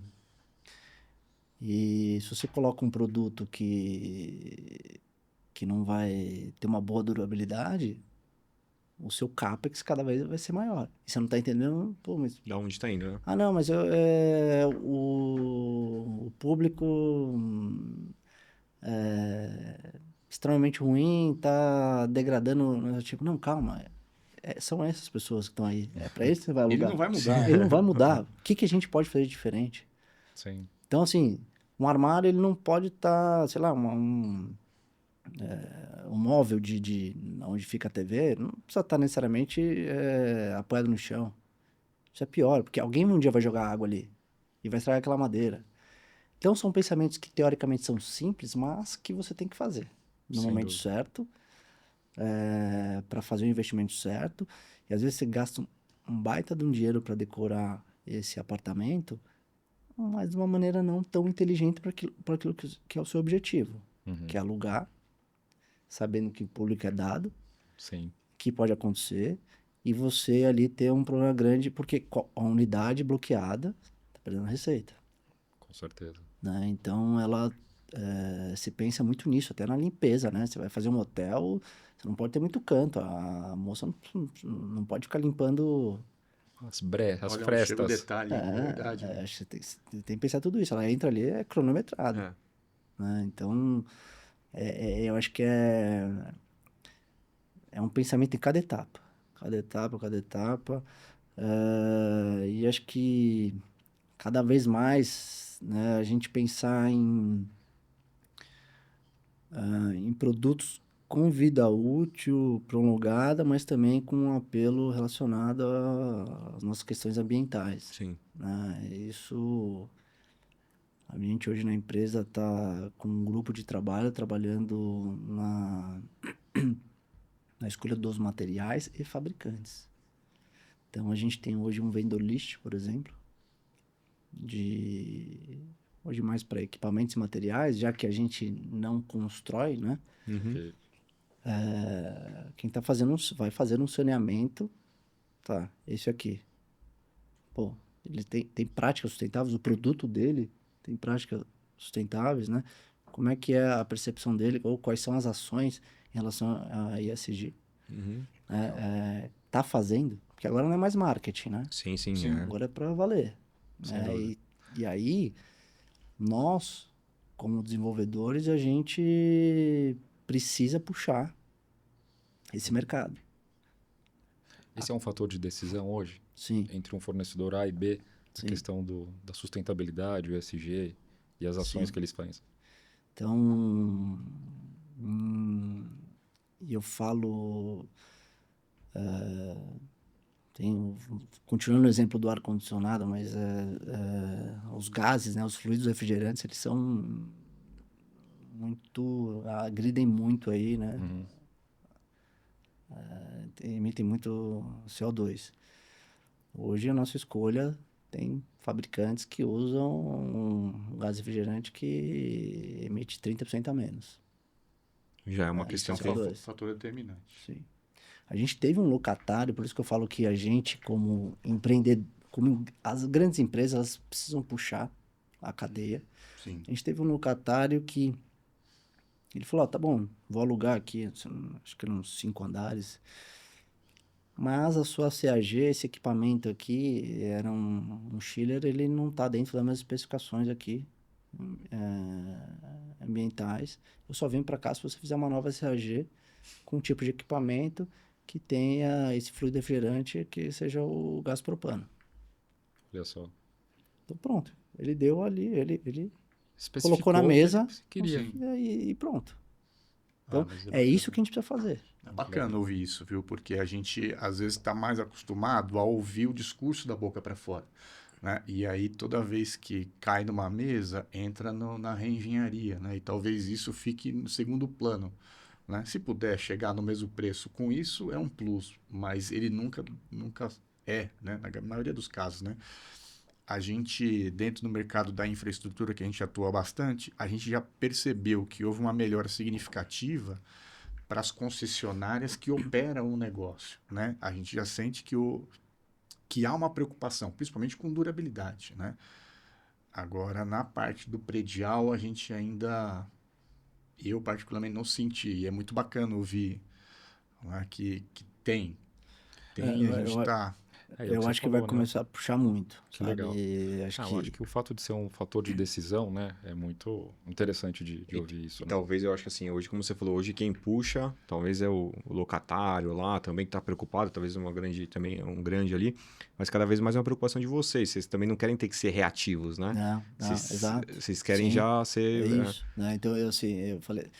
E se você coloca um produto que não vai ter uma boa durabilidade, o seu CAPEX cada vez vai ser maior. E você não tá entendendo, pô, mas... Da onde tá indo, né? Ah, não, mas o público é extremamente ruim, tá degradando, né? Tipo, não, calma, são essas pessoas que estão aí. É para isso que você vai Ele alugar. não vai mudar. Ele não vai mudar. O que que a gente pode fazer diferente? Sim. Então, assim, um armário, ele não pode estar, sei lá, um móvel onde fica a TV, não precisa estar necessariamente apoiado no chão. Isso é pior, porque alguém um dia vai jogar água ali e vai estragar aquela madeira. Então, são pensamentos que teoricamente são simples, mas que você tem que fazer no Sem momento dúvida. certo, para fazer o investimento certo. E às vezes você gasta um baita de um dinheiro para decorar esse apartamento, mas de uma maneira não tão inteligente para aquilo que é o seu objetivo, que é alugar, sabendo que o público é dado, Sim. que pode acontecer, e você ali ter um problema grande, porque a unidade bloqueada está perdendo receita, Com certeza. né? Então, ela se pensa muito nisso, até na limpeza, né? Você vai fazer um hotel, você não pode ter muito canto, a moça não pode ficar limpando. As Olha, chega o frestas. detalhe, verdade. Né? Acho que você tem que pensar tudo isso. Ela entra ali, é cronometrado, É. né? Então, eu acho que é um pensamento em cada etapa. Cada etapa, cada etapa. E acho que cada vez mais, né, a gente pensar em produtos com vida útil prolongada, mas também com um apelo relacionado às nossas questões ambientais, Sim. né? Isso, a gente hoje na empresa está com um grupo de trabalho trabalhando na escolha dos materiais e fabricantes. Então, a gente tem hoje um vendor list, por exemplo, hoje mais para equipamentos e materiais, já que a gente não constrói, né? Ok. Quem tá fazendo, vai fazer um saneamento, tá, esse aqui. Pô, ele tem práticas sustentáveis, o produto dele tem práticas sustentáveis, né? Como é que é a percepção dele, ou quais são as ações em relação a ESG? Uhum. Tá fazendo, porque agora não é mais marketing, né? Sim, sim. Sim, É. Agora é para valer. Sem Né? dúvida. E aí, nós, como desenvolvedores, a gente precisa puxar esse mercado. Esse é um fator de decisão hoje Sim, entre um fornecedor A e B, a sim. questão da sustentabilidade, o ESG e as ações Sim. que eles fazem. Então, e eu falo, continuando no exemplo do ar-condicionado, mas os gases, né, os fluidos refrigerantes, eles são agridem muito aí, né? Uhum. Emitem muito CO2. Hoje a nossa escolha tem fabricantes que usam um gás refrigerante que emite 30% a menos. Já é uma Isso questão é que... CO2. Fator determinante. Sim. A gente teve um locatário, por isso que eu falo que a gente, como empreendedor, as grandes empresas, elas precisam puxar a cadeia. Sim. A gente teve um locatário que ele falou, tá bom, vou alugar aqui, acho que eram uns 5 andares, mas a sua CAG, esse equipamento aqui, era um chiller, ele não está dentro das minhas especificações aqui, ambientais. Eu só venho para cá se você fizer uma nova CAG com um tipo de equipamento que tenha esse fluido refrigerante que seja o gás propano. Olha só. Então pronto, ele deu ali, ele Especificou colocou na o que mesa você queria. Sim. e pronto. Então, Mas é bacana. isso que a gente precisa fazer. É bacana ouvir isso, viu? Porque a gente, às vezes, está mais acostumado a ouvir o discurso da boca para fora. Né? E aí, toda vez que cai numa mesa, entra na reengenharia. Né? E talvez isso fique no segundo plano. Né? Se puder chegar no mesmo preço com isso, é um plus. Mas ele nunca é, né? Na maioria dos casos, né? A gente, dentro do mercado da infraestrutura que a gente atua bastante, a gente já percebeu que houve uma melhora significativa para as concessionárias que operam o negócio, né? A gente já sente que há uma preocupação, principalmente com durabilidade, né? Agora, na parte do predial, a gente ainda, eu particularmente não senti, e é muito bacana ouvir, né, que tem, É, a gente está... É o Eu você acho que vai falou, né? começar a puxar muito, Que sabe? legal. Acho Eu acho que o fato de ser um fator de decisão, né, é muito interessante de ouvir isso, E né? talvez eu acho que assim, hoje, como você falou, hoje quem puxa, talvez é o locatário lá, também que tá preocupado, talvez também é um grande ali, mas cada vez mais é uma preocupação de vocês também não querem ter que ser reativos, né? Não, exato. Vocês querem Sim, já é ser... isso, né? Então, eu falei,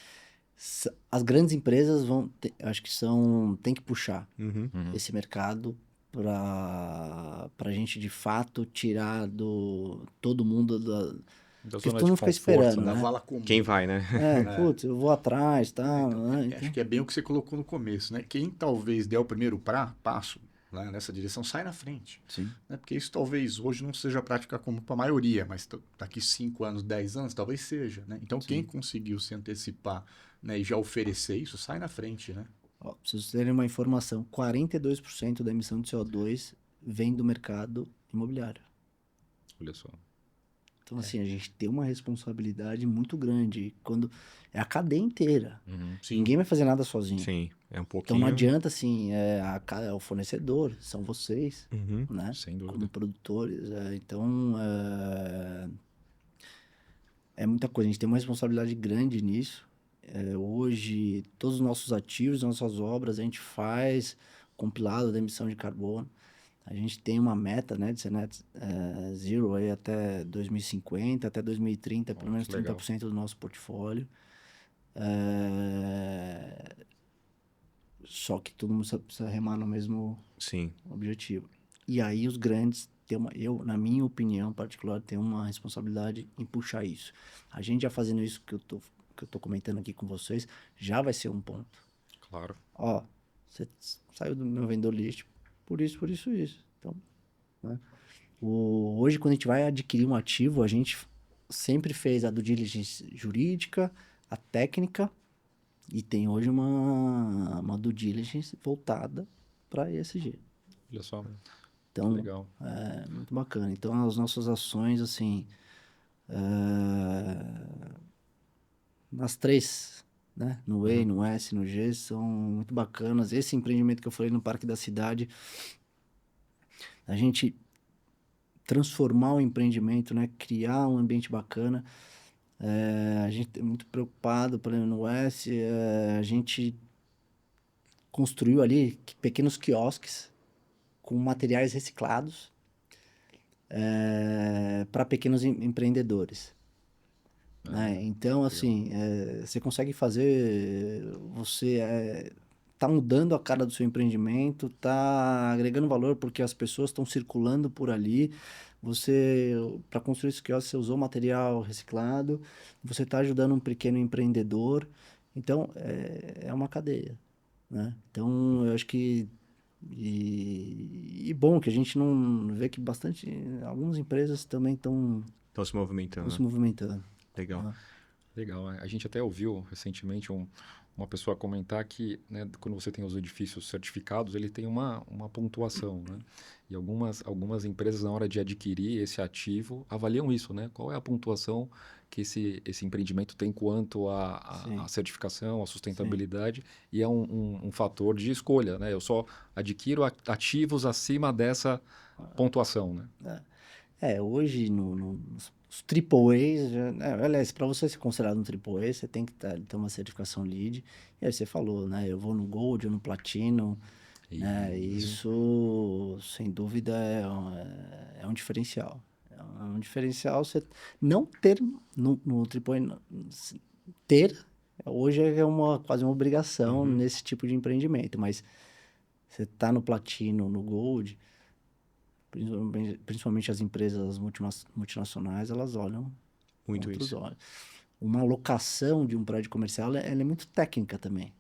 as grandes empresas eu acho que tem que puxar Uhum. esse mercado para a gente, de fato, tirar todo mundo Da porque zona todo de mundo fica conforto, esperando, da né? vala comum. Quem vai, né? Putz, eu vou atrás, tá? Então, Então, acho que é bem o que você colocou no começo, né? Quem talvez der o primeiro passo, né, nessa direção, sai na frente. sim. Né? Porque isso talvez hoje não seja prática comum para a maioria, mas daqui 5 anos, 10 anos, talvez seja, né? Então, quem conseguiu se antecipar, né, e já oferecer isso, sai na frente, né? Ó, pra vocês terem uma informação, 42% da emissão de CO2 vem do mercado imobiliário. Olha só. Então, assim, a gente tem uma responsabilidade muito grande. É a cadeia inteira. Sim. Ninguém vai fazer nada sozinho. Sim, é um Então, pouquinho... não adianta, assim, é o fornecedor, são vocês, Uhum. né? Sem dúvida. Como produtores. Então, é muita coisa. A gente tem uma responsabilidade grande nisso. Hoje, todos os nossos ativos, nossas obras, a gente faz compilado da emissão de carbono. A gente tem uma meta, né, de ser net zero aí até 2050, até 2030, pelo menos que legal. 30% do nosso portfólio. Só que todo mundo precisa remar no mesmo Sim. objetivo. E aí os grandes na minha opinião particular, tem uma responsabilidade em puxar isso. A gente já fazendo isso que eu tô comentando aqui com vocês, já vai ser um ponto. Claro. Ó, você saiu do meu vendedor list por isso, isso. Então, né? Hoje, quando a gente vai adquirir um ativo, a gente sempre fez a due diligence jurídica, a técnica, e tem hoje uma due diligence voltada para ESG. Olha só. Então, Legal. é muito bacana. Então, as nossas ações, assim, nas três, né? No E, no S, no G, são muito bacanas. Esse empreendimento que eu falei no Parque da Cidade, a gente transformar o empreendimento, né? Criar um ambiente bacana. A gente é muito preocupado, por exemplo, no S, a gente construiu ali pequenos quiosques com materiais reciclados para pequenos empreendedores. Né? Então, assim, você consegue fazer, tá mudando a cara do seu empreendimento, tá agregando valor porque as pessoas estão circulando por ali. Para construir esse quiosque, você usou material reciclado, você está ajudando um pequeno empreendedor. Então, é uma cadeia, né? Então, eu acho que e bom que a gente não vê que algumas empresas também estão Estão se movimentando. se movimentando. Legal. Ah. Legal. A gente até ouviu recentemente uma pessoa comentar que, né, quando você tem os edifícios certificados, ele tem uma pontuação, né? E algumas empresas, na hora de adquirir esse ativo, avaliam isso, né? Qual é a pontuação que esse empreendimento tem quanto à certificação, à sustentabilidade, e é um fator de escolha, né? Eu só adquiro ativos acima dessa pontuação, né? Hoje, nos AAAs, aliás, para você ser considerado um AAA, você tem que ter uma certificação LEED. E aí você falou, né? Eu vou no Gold, eu no Platino, né? Isso, sem dúvida, é um diferencial. É um diferencial você não ter no AAA, ter, hoje é quase uma obrigação nesse tipo de empreendimento, mas você tá no Platino, no Gold, principalmente as empresas multinacionais, elas olham Muito com outros isso. olhos. Uma locação de um prédio comercial, ela é muito técnica também.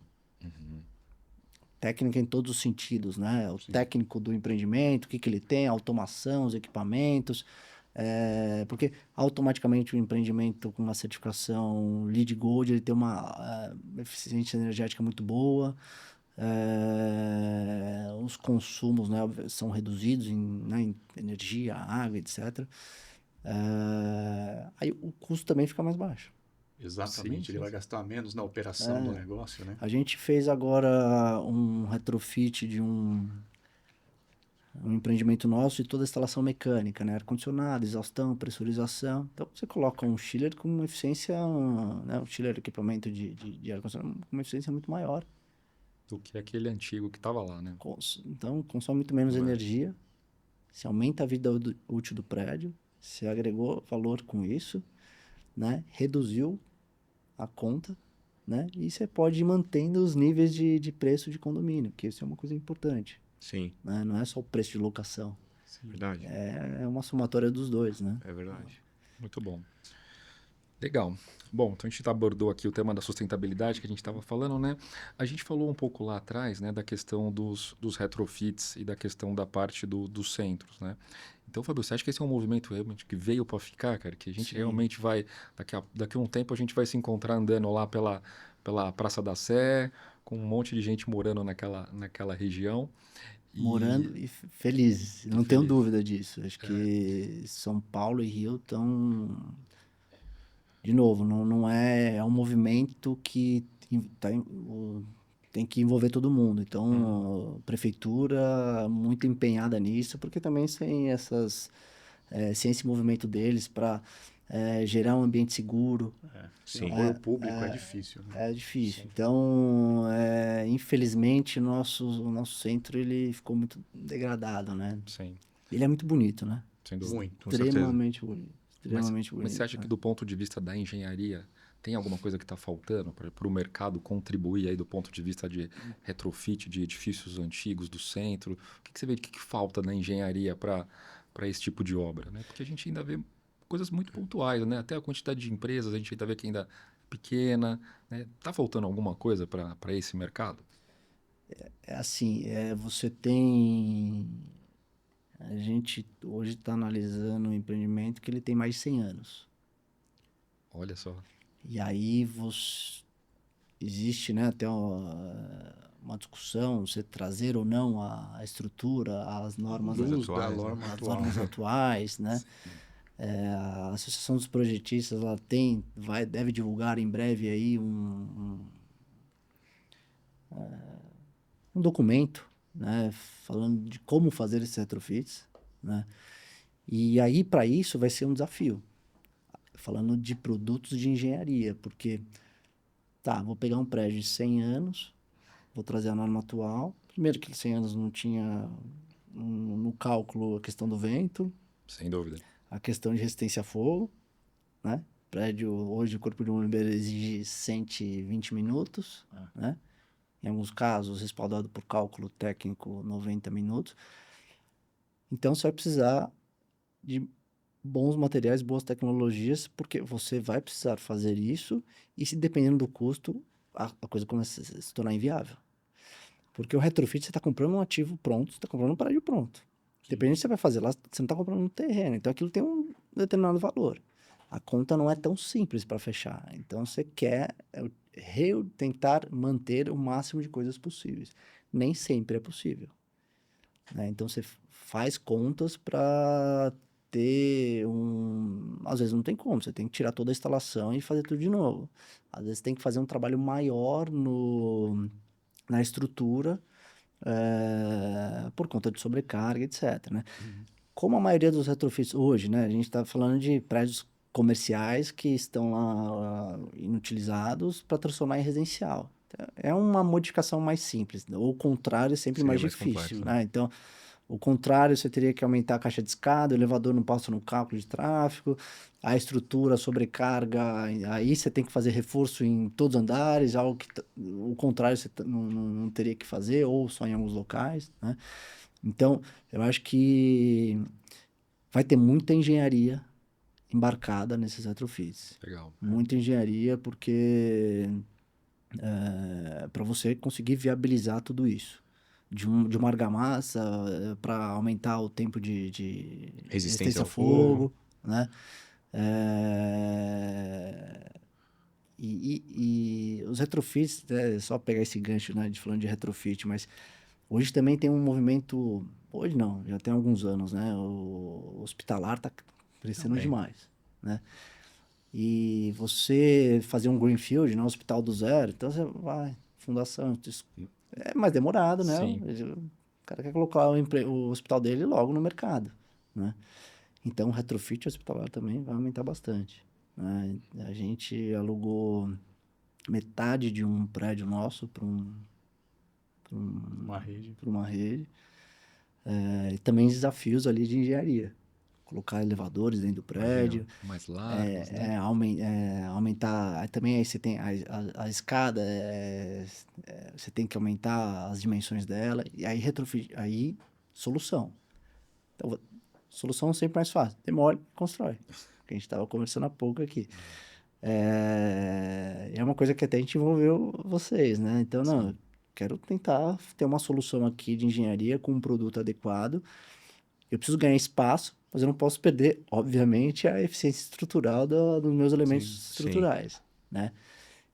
Técnica em todos os sentidos, né? O técnico do empreendimento, o que ele tem, a automação, os equipamentos, Porque automaticamente o empreendimento com uma certificação LEED Gold, ele tem uma eficiência energética muito boa, os consumos, né, são reduzidos em energia, água, etc. Aí o custo também fica mais baixo. Exatamente, Sim, ele sim, vai sim. gastar menos na operação do negócio, né? A gente fez agora um retrofit de um empreendimento nosso e toda a instalação mecânica, né? Ar-condicionado, exaustão, pressurização. Então, você coloca um chiller com uma eficiência, né? Um chiller, equipamento de ar-condicionado, com uma eficiência muito maior. Do que aquele antigo que estava lá, né? Então, consome muito menos energia, se aumenta a vida útil do prédio, se agregou valor com isso, né? Reduziu a conta, né? E você pode ir mantendo os níveis de preço de condomínio, que isso é uma coisa importante, Sim, né? Não é só o preço de locação, verdade. é uma somatória dos dois, né? É verdade. Muito bom. Legal. Bom, então a gente abordou aqui o tema da sustentabilidade que a gente estava falando, né? A gente falou um pouco lá atrás, né, da questão dos retrofits e da questão da parte dos centros, né? Então, Fábio, você acha que esse é um movimento realmente que veio para ficar, cara? Que a gente realmente vai, daqui a um tempo a gente vai se encontrar andando lá pela Praça da Sé, com um monte de gente morando naquela região. Morando e felizes, não tenho feliz. dúvida disso. Acho que São Paulo e Rio estão... De novo, não é um movimento que tem que envolver todo mundo. Então, a prefeitura muito empenhada nisso, porque também sem esse movimento deles para gerar um ambiente seguro, Sem Sim. apoio público é difícil, né? é difícil. Então, infelizmente, o nosso centro ele ficou muito degradado, né? Sim, Ele é muito bonito, né? sem dúvida. Muito. Com certeza. Extremamente bonito. Mas Extremamente bonito. você acha que do ponto de vista da engenharia, tem alguma coisa que está faltando para o mercado contribuir aí do ponto de vista de retrofit de edifícios antigos do centro? O que você vê que falta na engenharia para esse tipo de obra, né? Porque a gente ainda vê coisas muito pontuais, né? Até a quantidade de empresas a gente ainda vê que ainda é pequena, né? Tá faltando alguma coisa para esse mercado? É assim, você tem... A gente hoje está analisando um empreendimento que ele tem mais de 100 anos. Olha só. E aí existe, né, até uma discussão, você trazer ou não a estrutura, as normas, Luz atuais, da né? norma as atual. normas atuais, né? A Associação dos Projetistas ela deve divulgar em breve aí um documento, né, falando de como fazer esses retrofits, né? E aí para isso vai ser um desafio, falando de produtos de engenharia, porque vou pegar um prédio de 100 anos, vou trazer a norma atual. Primeiro que 100 anos não tinha no cálculo a questão do vento, Sem dúvida. a questão de resistência a fogo, né? Prédio, hoje o corpo de um bombeiro exige 120 minutos, né? Em alguns casos, respaldado por cálculo técnico, 90 minutos. Então, você vai precisar de bons materiais, boas tecnologias, porque você vai precisar fazer isso e, se dependendo do custo, a coisa começa a se tornar inviável. Porque o retrofit, você está comprando um ativo pronto, você está comprando um prédio pronto. Dependendo do que você vai fazer lá, você não está comprando um terreno. Então, aquilo tem um determinado valor. A conta não é tão simples para fechar. Então, você quer tentar manter o máximo de coisas possíveis. Nem sempre é possível, né? Então, você faz contas para ter às vezes não tem como, você tem que tirar toda a instalação e fazer tudo de novo. Às vezes tem que fazer um trabalho maior na estrutura, por conta de sobrecarga, etc, né? Como a maioria dos retrofits hoje, né? A gente está falando de prédios comerciais que estão lá inutilizados para transformar em residencial. Então, é uma modificação mais simples. O contrário é sempre Seria mais mais difícil, complexo, né? Então, o contrário, você teria que aumentar a caixa de escada, o elevador não passa no cálculo de tráfego, a estrutura, a sobrecarga, aí você tem que fazer reforço em todos os andares, algo que o contrário você não teria que fazer, ou só em alguns locais, né? Então, eu acho que vai ter muita engenharia embarcada nesses retrofits. Legal. Muita engenharia, porque para você conseguir viabilizar tudo isso, de uma argamassa para aumentar o tempo de Resistência ao fogo, né? É, E os retrofits, né, só pegar esse gancho, né, de falando de retrofit, mas hoje também tem um movimento, hoje não, já tem alguns anos, né, o hospitalar tá crescendo Também. demais, né, e você fazer um greenfield, né, hospital do zero, então você vai, fundação, é mais demorado, né, Sim. o cara quer colocar o hospital dele logo no mercado, né, então o retrofit hospitalar também vai aumentar bastante, né, a gente alugou metade de um prédio nosso para Uma rede. uma rede. E também desafios ali de engenharia. Colocar elevadores dentro do prédio, Mais largos, né? aumentar. Aí você tem a escada, você tem que aumentar as dimensões dela. E aí, solução. Então, solução sempre mais fácil. Demole, constrói. Que a gente estava conversando há pouco aqui. É uma coisa que até a gente envolveu vocês, né? Então, não, eu quero tentar ter uma solução aqui de engenharia com um produto adequado. Eu preciso ganhar espaço, mas eu não posso perder, obviamente, a eficiência estrutural dos meus elementos Sim, sim. estruturais, né?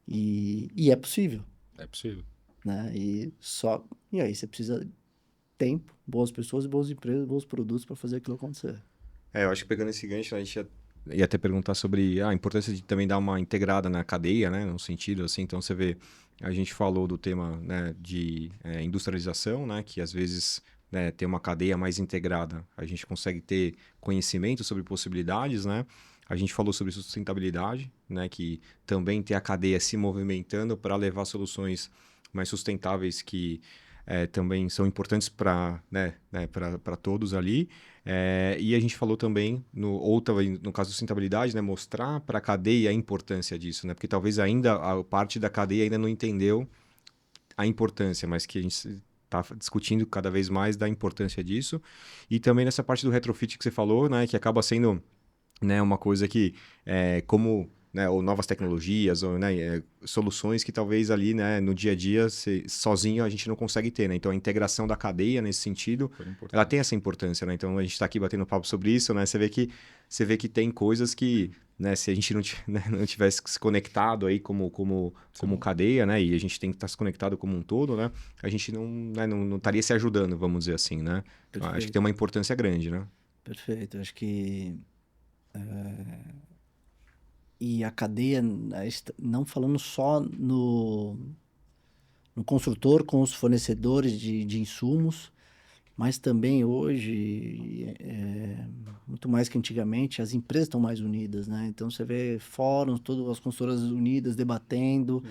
E é possível, É possível. né? E aí você precisa de tempo, boas pessoas, boas empresas, bons produtos para fazer aquilo acontecer. Eu acho que pegando esse gancho, a gente ia até perguntar sobre a importância de também dar uma integrada na cadeia, né? No sentido, assim, então você vê, a gente falou do tema, né, de industrialização, né? Que às vezes, né, ter uma cadeia mais integrada, a gente consegue ter conhecimento sobre possibilidades, né? A gente falou sobre sustentabilidade, né? Que também ter a cadeia se movimentando para levar soluções mais sustentáveis que também são importantes para para todos ali. E a gente falou também, no caso da sustentabilidade, né, mostrar para a cadeia a importância disso, né? Porque talvez ainda a parte da cadeia ainda não entendeu a importância, mas que a gente está discutindo cada vez mais da importância disso. E também nessa parte do retrofit que você falou, né, que acaba sendo, né, uma coisa que, como, né, ou novas tecnologias, ou, né, soluções que talvez ali, né, no dia a dia, sozinho a gente não consegue ter, né? Então a integração da cadeia nesse sentido, ela tem essa importância, né? Então a gente está aqui batendo papo sobre isso, né? Você vê que tem coisas que, né, se a gente né, não tivesse se conectado aí como cadeia, né? E a gente tem que estar se conectado como um todo, né? A gente não estaria se ajudando, vamos dizer assim, né? Acho que tem uma importância grande, né? Perfeito. Acho que e a cadeia, não falando só no construtor com os fornecedores de insumos, mas também hoje, muito mais que antigamente, as empresas estão mais unidas, né? Então você vê fóruns, todas as construtoras unidas debatendo.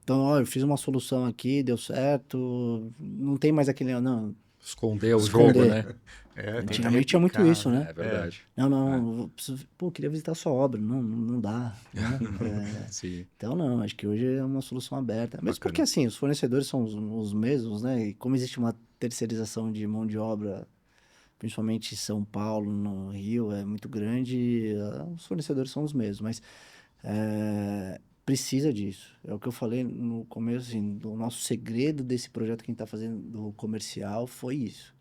Então, olha, eu fiz uma solução aqui, deu certo. Não tem mais aquele, não, Esconder o esconder. jogo, né? Tenta Antigamente tinha muito replicar, isso, né? É verdade. Não, eu preciso, queria visitar sua obra. Não dá, né? Sim. Então, não, acho que hoje é uma solução aberta. Mesmo Bacana. porque, assim, os fornecedores são os mesmos, né? E como existe uma terceirização de mão de obra, principalmente em São Paulo, no Rio, é muito grande, os fornecedores são os mesmos. Mas precisa disso. É o que eu falei no começo, assim, do nosso segredo desse projeto que a gente está fazendo do comercial foi isso.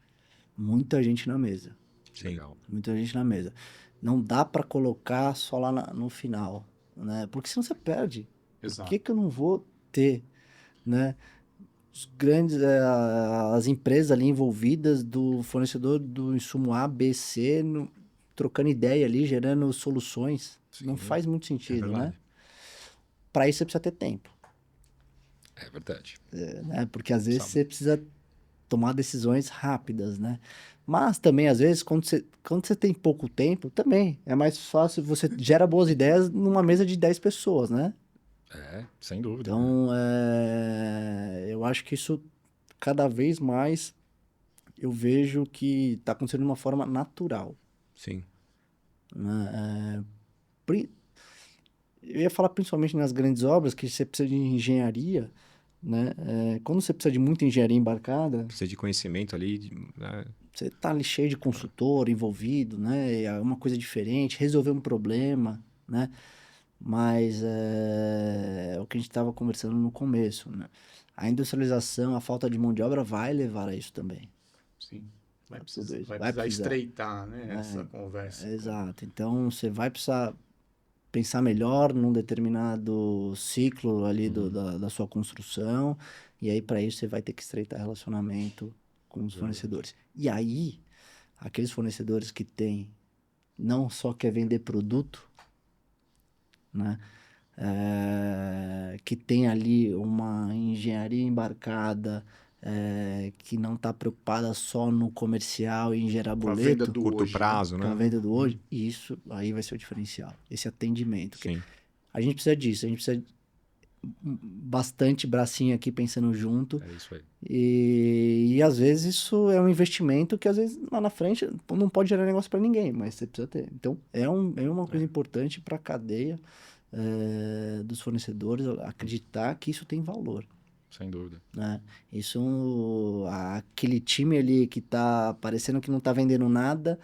Muita gente na mesa. Sim. Legal. Muita gente na mesa. Não dá para colocar só lá no final, né? Porque senão você perde. Exato. Por que eu não vou ter, né? Os grandes, as empresas ali envolvidas do fornecedor do insumo A, B, C, trocando ideia ali, gerando soluções. Sim, Não faz muito sentido, né? verdade. Para isso você precisa ter tempo, É verdade. né? Porque às vezes você precisa tomar decisões rápidas, né? Mas também, às vezes, quando você tem pouco tempo, também é mais fácil, você gera boas ideias numa mesa de 10 pessoas, né? Sem dúvida. Então, eu acho que isso, cada vez mais, eu vejo que está acontecendo de uma forma natural, Sim. né? Eu ia falar principalmente nas grandes obras, que você precisa de engenharia, né? Quando você precisa de muita engenharia embarcada, Precisa de conhecimento ali, né? você tá ali cheio de consultor envolvido, né? É uma coisa diferente, resolver um problema, né? Mas é o que a gente estava conversando no começo, né? A industrialização, a falta de mão de obra vai levar a isso também. Sim. Vai Tudo precisar, isso. vai Vai precisar precisar. estreitar, né, essa conversa. Exato. Então, você vai precisar pensar melhor num determinado ciclo ali da sua construção, e aí, para isso, você vai ter que estreitar relacionamento com os fornecedores. E aí, aqueles fornecedores que têm, não só quer vender produto, né? Que tem ali uma engenharia embarcada, que não está preocupada só no comercial e em gerar Com a venda boleto, do Curto hoje, prazo, com a né? venda do hoje, e isso aí vai ser o diferencial, esse atendimento. Sim. A gente precisa disso, a gente precisa bastante bracinho aqui pensando junto, É isso aí. e às vezes isso é um investimento que às vezes lá na frente não pode gerar negócio para ninguém, mas você precisa ter. Então é uma coisa importante para a cadeia dos fornecedores acreditar que isso tem valor, Sem dúvida. né? Isso, aquele time ali que tá parecendo que não tá vendendo nada,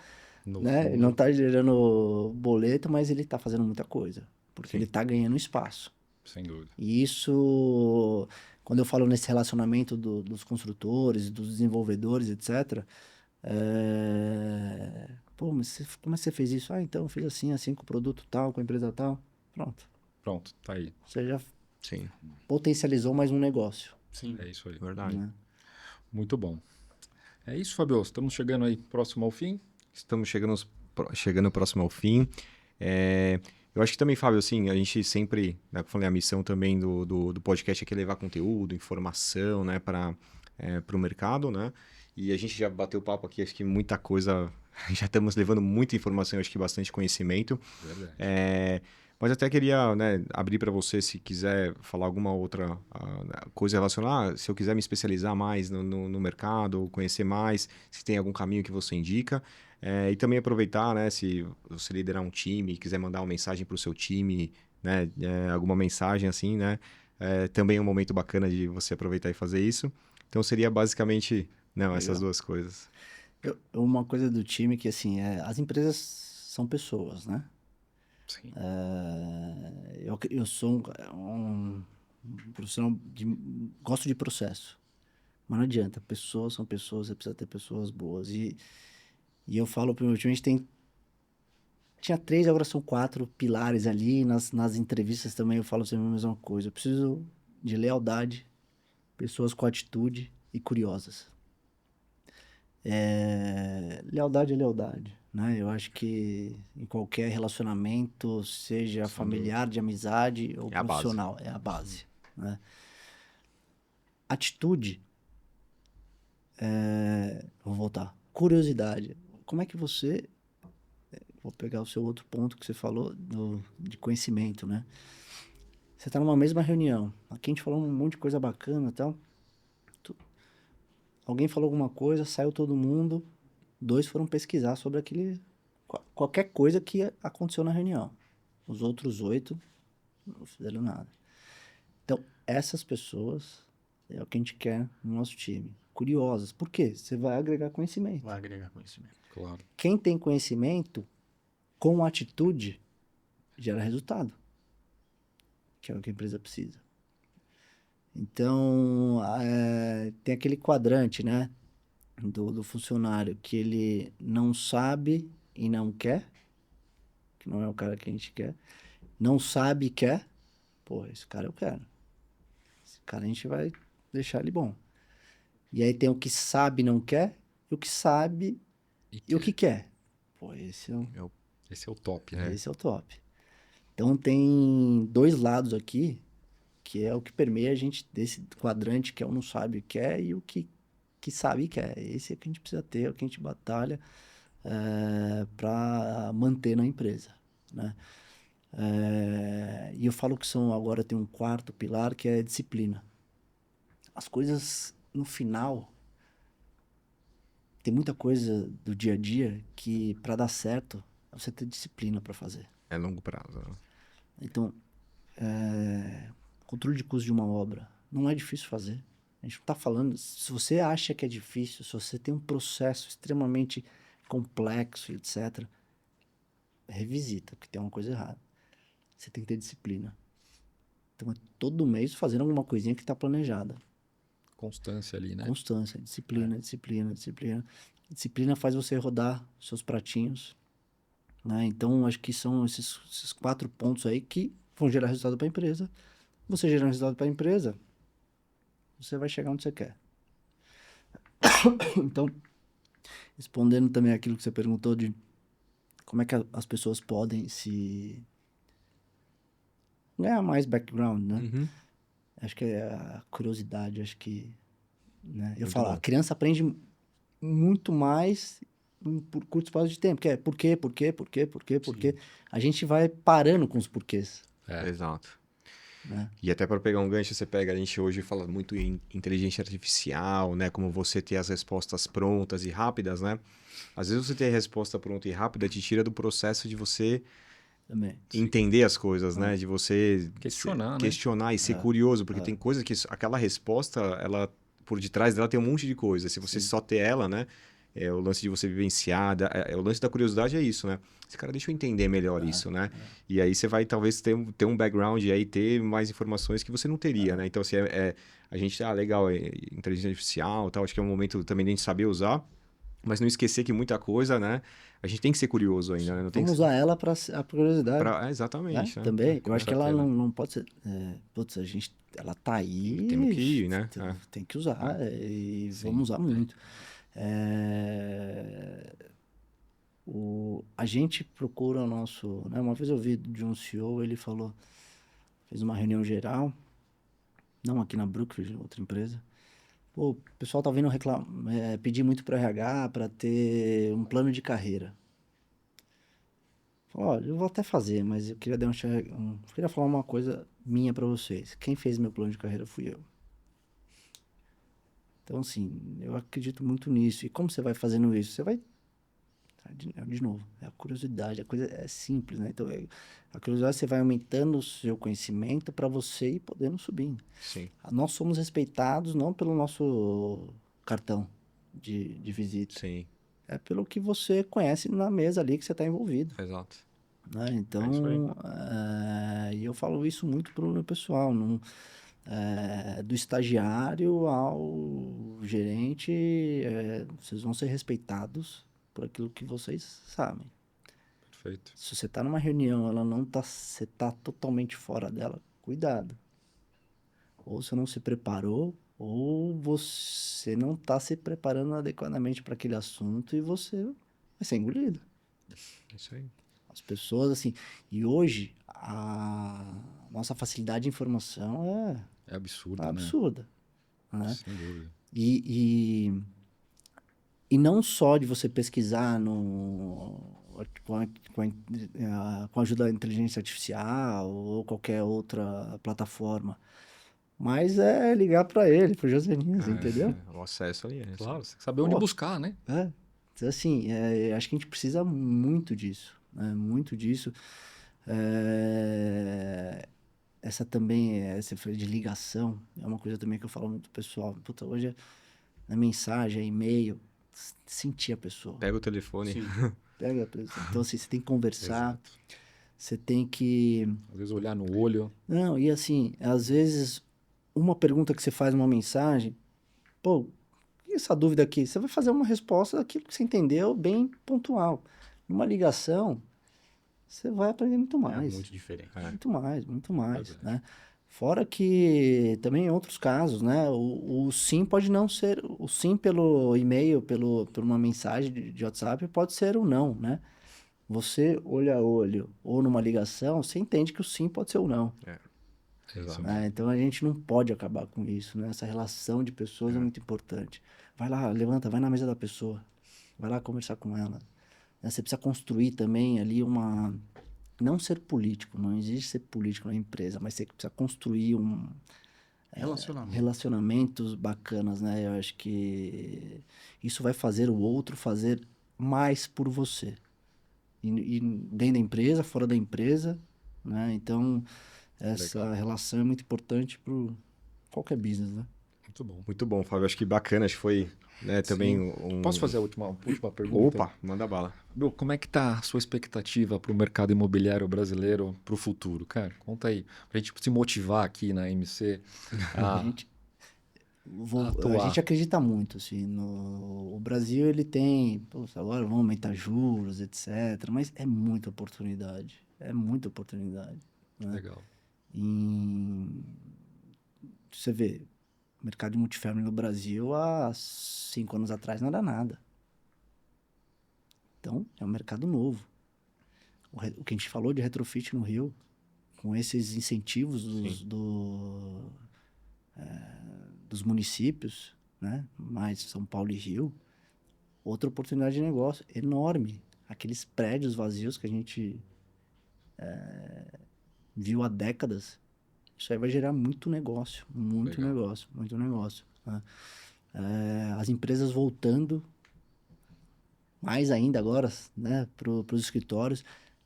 No né? Ele fundo, não tá gerando boleto, mas ele tá fazendo muita coisa, porque Sim. ele tá ganhando espaço. sem dúvida. E isso, quando eu falo nesse relacionamento dos construtores, dos desenvolvedores, etc. Pô, mas como é que você fez isso? Ah, então, eu fiz assim, com o produto tal, com a empresa tal. Pronto. Pronto, tá aí. Você já Sim, potencializou mais um negócio, Sim. É isso aí. verdade. né? Muito bom. É isso, Fabio. Estamos chegando aí próximo ao fim. Estamos chegando próximo ao fim. Eu acho que também, Fábio, assim, a gente sempre, né, como eu falei, a missão também do podcast é que levar conteúdo, informação, né, para o mercado, né? E a gente já bateu papo aqui, acho que muita coisa, já estamos levando muita informação, acho que bastante conhecimento. Verdade. Mas até queria, né, abrir para você, se quiser falar alguma outra coisa relacionada, se eu quiser me especializar mais no mercado, conhecer mais, se tem algum caminho que você indica. E também aproveitar, né, se você liderar um time, quiser mandar uma mensagem para o seu time, né, alguma mensagem assim, né, também é um momento bacana de você aproveitar e fazer isso. Então seria basicamente, não, essas Legal. duas coisas. Uma coisa do time que, assim, as empresas são pessoas, né? Sim. Eu sou um profissional gosto de processo, mas não adianta, pessoas são pessoas, você precisa ter pessoas boas. E eu falo pro meu time, tinha 3, agora são 4 pilares ali, nas entrevistas também eu falo sempre a mesma coisa, eu preciso de lealdade, pessoas com atitude e curiosas. Lealdade é lealdade, né? Eu acho que em qualquer relacionamento, seja Sem familiar, de amizade ou É a base. profissional, é a base, né? Atitude, vou voltar. Curiosidade. Como é que você... Vou pegar o seu outro ponto que você falou de conhecimento, né? Você está numa mesma reunião. Aqui a gente falou um monte de coisa bacana e tal. Alguém falou alguma coisa, saiu todo mundo. 2 foram pesquisar sobre qualquer coisa que aconteceu na reunião. Os outros 8 não fizeram nada. Então, essas pessoas é o que a gente quer no nosso time. Curiosas. Por quê? Você vai agregar conhecimento. Vai agregar conhecimento. Claro. Quem tem conhecimento, com atitude, gera resultado. Que é o que a empresa precisa. Então, tem aquele quadrante, né? Do funcionário que ele não sabe e não quer, que não é o cara que a gente quer, não sabe e quer, pô, esse cara eu quero. Esse cara a gente vai deixar ele bom. E aí tem o que sabe e não quer, e o que sabe e o que quer. Pô, esse Esse é o top, né? é o top. Então tem 2 lados aqui, que é o que permeia a gente desse quadrante, que é o não sabe e quer, e o que sabe e quer. Esse é o que a gente precisa ter, é o que a gente batalha para manter na empresa, né? E eu falo que agora tem um 4º pilar, que é a disciplina. As coisas, no final, tem muita coisa do dia a dia que, para dar certo, é você ter disciplina para fazer. É longo prazo, né? Então, controle de custo de uma obra não é difícil fazer. A gente não está falando... Se você acha que é difícil, se você tem um processo extremamente complexo, etc., revisita, porque tem uma coisa errada. Você tem que ter disciplina. Então, é todo mês fazendo alguma coisinha que está planejada. Constância ali, né? Constância, disciplina, disciplina, disciplina. Disciplina faz você rodar seus pratinhos, né? Então, acho que são esses 4 pontos aí que vão gerar resultado para a empresa. Você gerar resultado para a empresa, você vai chegar onde você quer. Então, respondendo também aquilo que você perguntou de como é que as pessoas podem se ganhar mais background, né? Uhum. Acho que é a curiosidade, acho que, né? Eu Muito falo, bom. a criança aprende muito mais por curto espaço de tempo, que é por quê. A gente vai parando com os porquês, Exato. né? E até para pegar um gancho, a gente hoje fala muito em inteligência artificial, né? Como você ter as respostas prontas e rápidas, né? Às vezes você ter a resposta pronta e rápida te tira do processo de você Também. entender as coisas, né? De você Questionar, né? questionar e ser curioso, porque tem coisa que aquela resposta, ela por detrás dela tem um monte de coisa. Se você só ter ela, né? É o lance de você vivenciar, o lance da curiosidade é isso, né? Esse cara, deixa eu entender melhor isso, né? E aí você vai talvez ter um background e aí ter mais informações que você não teria, né? Então, assim, a gente, legal, inteligência artificial, tal, acho que é um momento também de a gente saber usar, mas não esquecer que muita coisa, né? A gente tem que ser curioso ainda, né? Não tem Vamos que usar ela para a curiosidade, exatamente, né? Também. Com Eu acho que ela certeza. não pode ser... putz, ela tá aí... Temos que ir, né? Tem que usar e vamos usar muito. A gente procura o nosso... Né? Uma vez eu vi de um CEO, ele falou... Fez uma reunião geral, não aqui na Brookfield, outra empresa. Pô, o pessoal tá vindo pedir muito para RH para ter um plano de carreira. Falei, olha, eu vou até fazer, mas eu queria queria falar uma coisa minha para vocês. Quem fez meu plano de carreira fui eu. Então, assim, eu acredito muito nisso. E como você vai fazendo isso? Você vai... De novo, é a curiosidade. A coisa é simples, né? Então, a curiosidade, você vai aumentando o seu conhecimento para você ir podendo subir. Sim. Nós somos respeitados não pelo nosso cartão de visita. Sim, É pelo que você conhece na mesa ali que você está envolvido. exato. Né? É isso Então, e eu falo isso muito para o meu pessoal. Do estagiário ao gerente, vocês vão ser respeitados por aquilo que vocês sabem. Perfeito. Se você está numa reunião, você está totalmente fora dela, cuidado. Ou você não se preparou, ou você não está se preparando adequadamente para aquele assunto e você vai ser engolido. É isso aí. As pessoas, assim... E hoje, a nossa facilidade de informação É absurdo, é né? absurda. Né? Sem dúvida. E não só de você pesquisar com a ajuda da inteligência artificial ou qualquer outra plataforma, mas é ligar para ele, para o Josenias, entendeu? O acesso ali. Claro, você tem que saber onde Pô. buscar, né? Então, assim, acho que a gente precisa muito disso, né? Muito disso. Essa também, essa de ligação, é uma coisa também que eu falo muito pro pessoal. Puta, hoje na mensagem, e-mail, sentir a pessoa. Pega o telefone. Pega a pessoa. Então, assim, você tem que conversar, você tem que... Às vezes olhar no olho. Não, e assim, às vezes, uma pergunta que você faz numa mensagem, pô, e essa dúvida aqui? Você vai fazer uma resposta daquilo que você entendeu, bem pontual. Numa ligação, você vai aprender muito mais. É muito diferente. Muito mais, né? Fora que também em outros casos, né? O sim pode não ser... O sim pelo e-mail, por uma mensagem de WhatsApp, pode ser o não, né? Você, olho a olho, ou numa ligação, você entende que o sim pode ser o não. Exato. Né? Então, a gente não pode acabar com isso, né? Essa relação de pessoas é muito importante. Vai lá, levanta, vai na mesa da pessoa. Vai lá conversar com ela. Né? Você precisa construir também ali uma... Não ser político, não existe ser político na empresa, mas você precisa construir relacionamentos bacanas, né? Eu acho que isso vai fazer o outro fazer mais por você. E dentro da empresa, fora da empresa, né? Então, essa relação é muito importante para qualquer business, né? Muito bom. Muito bom, Fábio. Acho que bacana. Acho que foi também um... Posso fazer a última pergunta? Opa, manda bala. Meu, como é que tá a sua expectativa para o mercado imobiliário brasileiro para o futuro, cara? Conta aí, para a gente se motivar aqui na MC. atuar. A gente acredita muito, assim, o Brasil, ele tem, pô, agora vão aumentar juros, etc., mas é muita oportunidade, né? Legal. Você vê, o mercado de multifamily no Brasil, há 5 anos atrás, não era nada. Então, é um mercado novo. O que a gente falou de retrofit no Rio, com esses incentivos dos municípios, né? Mais São Paulo e Rio, outra oportunidade de negócio enorme. Aqueles prédios vazios que a gente viu há décadas, isso aí vai gerar muito negócio, Legal. muito negócio, né? As empresas voltando, mais ainda agora, né, para os escritórios,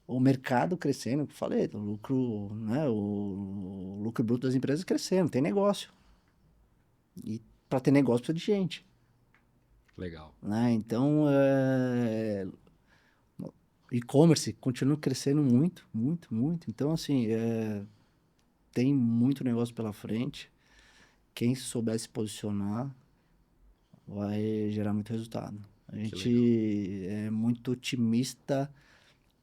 o mercado crescendo, eu falei, o lucro, né, o lucro bruto das empresas crescendo, tem negócio. E para ter negócio precisa de gente, Legal. né? Então, e-commerce continua crescendo muito, muito, muito. Então, assim, tem muito negócio pela frente. Quem souber se posicionar vai gerar muito resultado. A gente é muito otimista,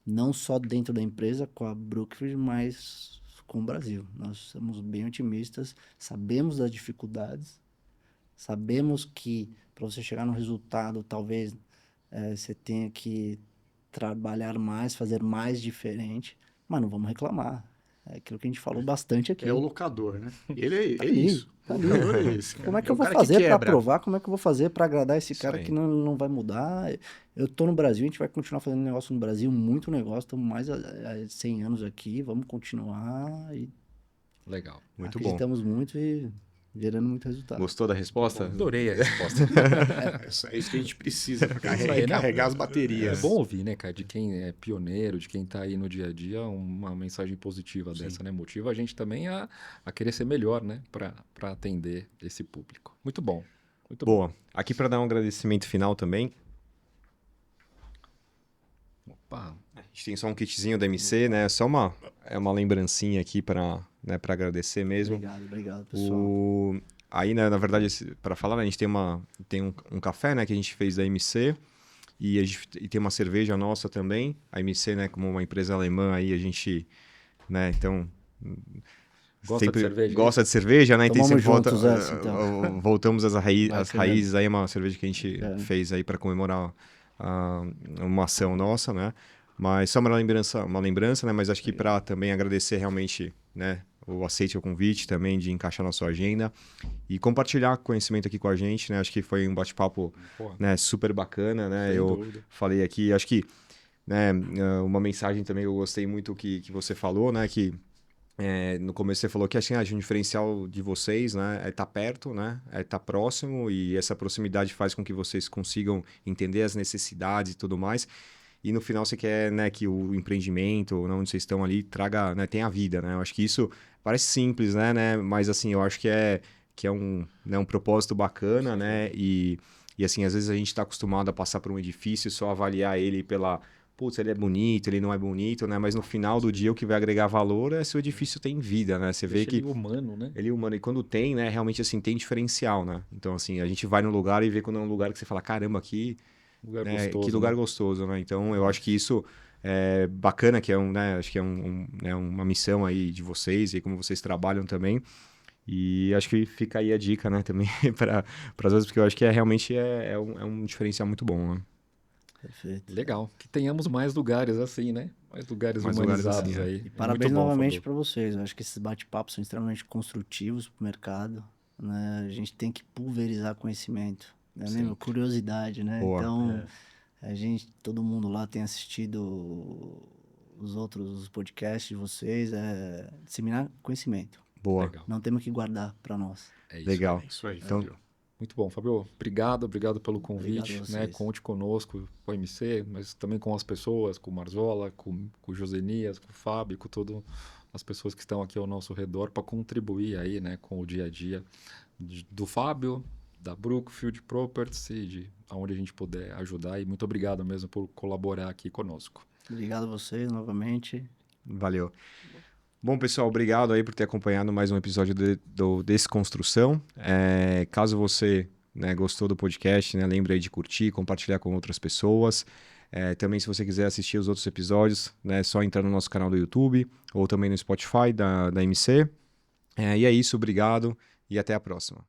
não só dentro da empresa, com a Brookfield, mas com o Brasil. Nós somos bem otimistas, sabemos das dificuldades, sabemos que para você chegar no resultado, talvez você tenha que trabalhar mais, fazer mais diferente, mas não vamos reclamar. É aquilo que a gente falou bastante aqui. É o locador, né? Ele Tá é ali, isso. tá O ali. locador é esse. Como é que É eu o vou cara que fazer para quebra. aprovar? Como é que eu vou fazer para agradar esse Isso cara aí. que não vai mudar? Eu tô no Brasil, a gente vai continuar fazendo negócio no Brasil, muito negócio, estamos mais há 100 anos aqui, vamos continuar e Legal. Muito bom. acreditamos muito e gerando muito resultado. Gostou da resposta? Adorei a resposta. É isso que a gente precisa, pra Isso aí, não. carregar as É baterias. bom ouvir, né, cara, de quem é pioneiro, de quem tá aí no dia a dia, uma mensagem positiva dessa, né? Motiva a gente também a querer ser melhor, né, para atender esse público. Muito bom. Muito bom. Boa. Aqui para dar um agradecimento final também, Opa, a gente tem só um kitzinho da MC, né? Só uma lembrancinha aqui para agradecer mesmo. Obrigado, pessoal. Aí, né, na verdade, para falar, né, a gente tem um café, né, que a gente fez da MC e tem uma cerveja nossa também. A MC, né, como uma empresa alemã, aí a gente, né, então Gosta de cerveja, gosta de cerveja, né? Então Tomamos sempre juntos essa, então. voltamos às Bacana. raízes. Aí é uma cerveja que a gente Bacana. fez aí para comemorar uma ação nossa, né? Mas só uma lembrança, né? Mas acho que para também agradecer realmente, né, o aceite ao convite também de encaixar na sua agenda e compartilhar conhecimento aqui com a gente, né? Acho que foi um bate-papo, pô, né, super bacana, né? sem Eu dúvida. falei aqui, acho que, né, uma mensagem também eu gostei muito que você falou, né, que no começo você falou que assim, um diferencial de vocês, né, é estar perto, né, é estar próximo, e essa proximidade faz com que vocês consigam entender as necessidades e tudo mais. E no final você quer, né, que o empreendimento, onde vocês estão ali, traga, né, tenha vida, né? Eu acho que isso parece simples, né? Mas assim, eu acho que é um propósito bacana, né? E assim, às vezes a gente está acostumado a passar por um edifício, só avaliar ele pela, putz, ele é bonito, ele não é bonito, né? Mas no final do dia o que vai agregar valor é se o edifício tem vida, né? Você vê Deixa que ele humano, né? ele é humano. E quando tem, né, realmente assim, tem diferencial, né? Então assim, a gente vai no lugar e vê quando é um lugar que você fala, caramba, aqui... Lugar né, gostoso. que lugar né? gostoso, né? Então, eu acho que isso é bacana, que é né, acho que é né, uma missão aí de vocês e como vocês trabalham também. E acho que fica aí a dica, né, também para as outras, porque eu acho que realmente é um diferencial muito bom, né? Perfeito. Legal. Que tenhamos mais lugares assim, né? Mais lugares Mais lugares humanizados assim, é. aí. E parabéns Muito bom, novamente Fabio. para vocês. Eu acho que esses bate-papos são extremamente construtivos para o mercado, né? A gente tem que pulverizar conhecimento, né? Mesmo Sempre. curiosidade, né? Boa. Então, todo mundo lá tem assistido os outros podcasts de vocês, disseminar conhecimento. Boa. Legal. Não temos que guardar para nós. É isso. Legal. É isso aí, Então, Fabio. Muito bom, Fabio. Obrigado pelo convite, Obrigado a né? vocês. Conte conosco, com o MC, mas também com as pessoas, com o Marzola, com o Josenias, com o Fábio, com todas as pessoas que estão aqui ao nosso redor para contribuir aí, né, com o dia a dia do Fábio, da Brookfield Properties e de aonde a gente puder ajudar. E muito obrigado mesmo por colaborar aqui conosco. Obrigado a vocês novamente. valeu. Bom, pessoal, obrigado aí por ter acompanhado mais um episódio do Desconstrução. Caso você, né, gostou do podcast, né, lembre aí de curtir, compartilhar com outras pessoas. Também, se você quiser assistir os outros episódios, né, é só entrar no nosso canal do YouTube ou também no Spotify da MC. E é isso, obrigado e até a próxima.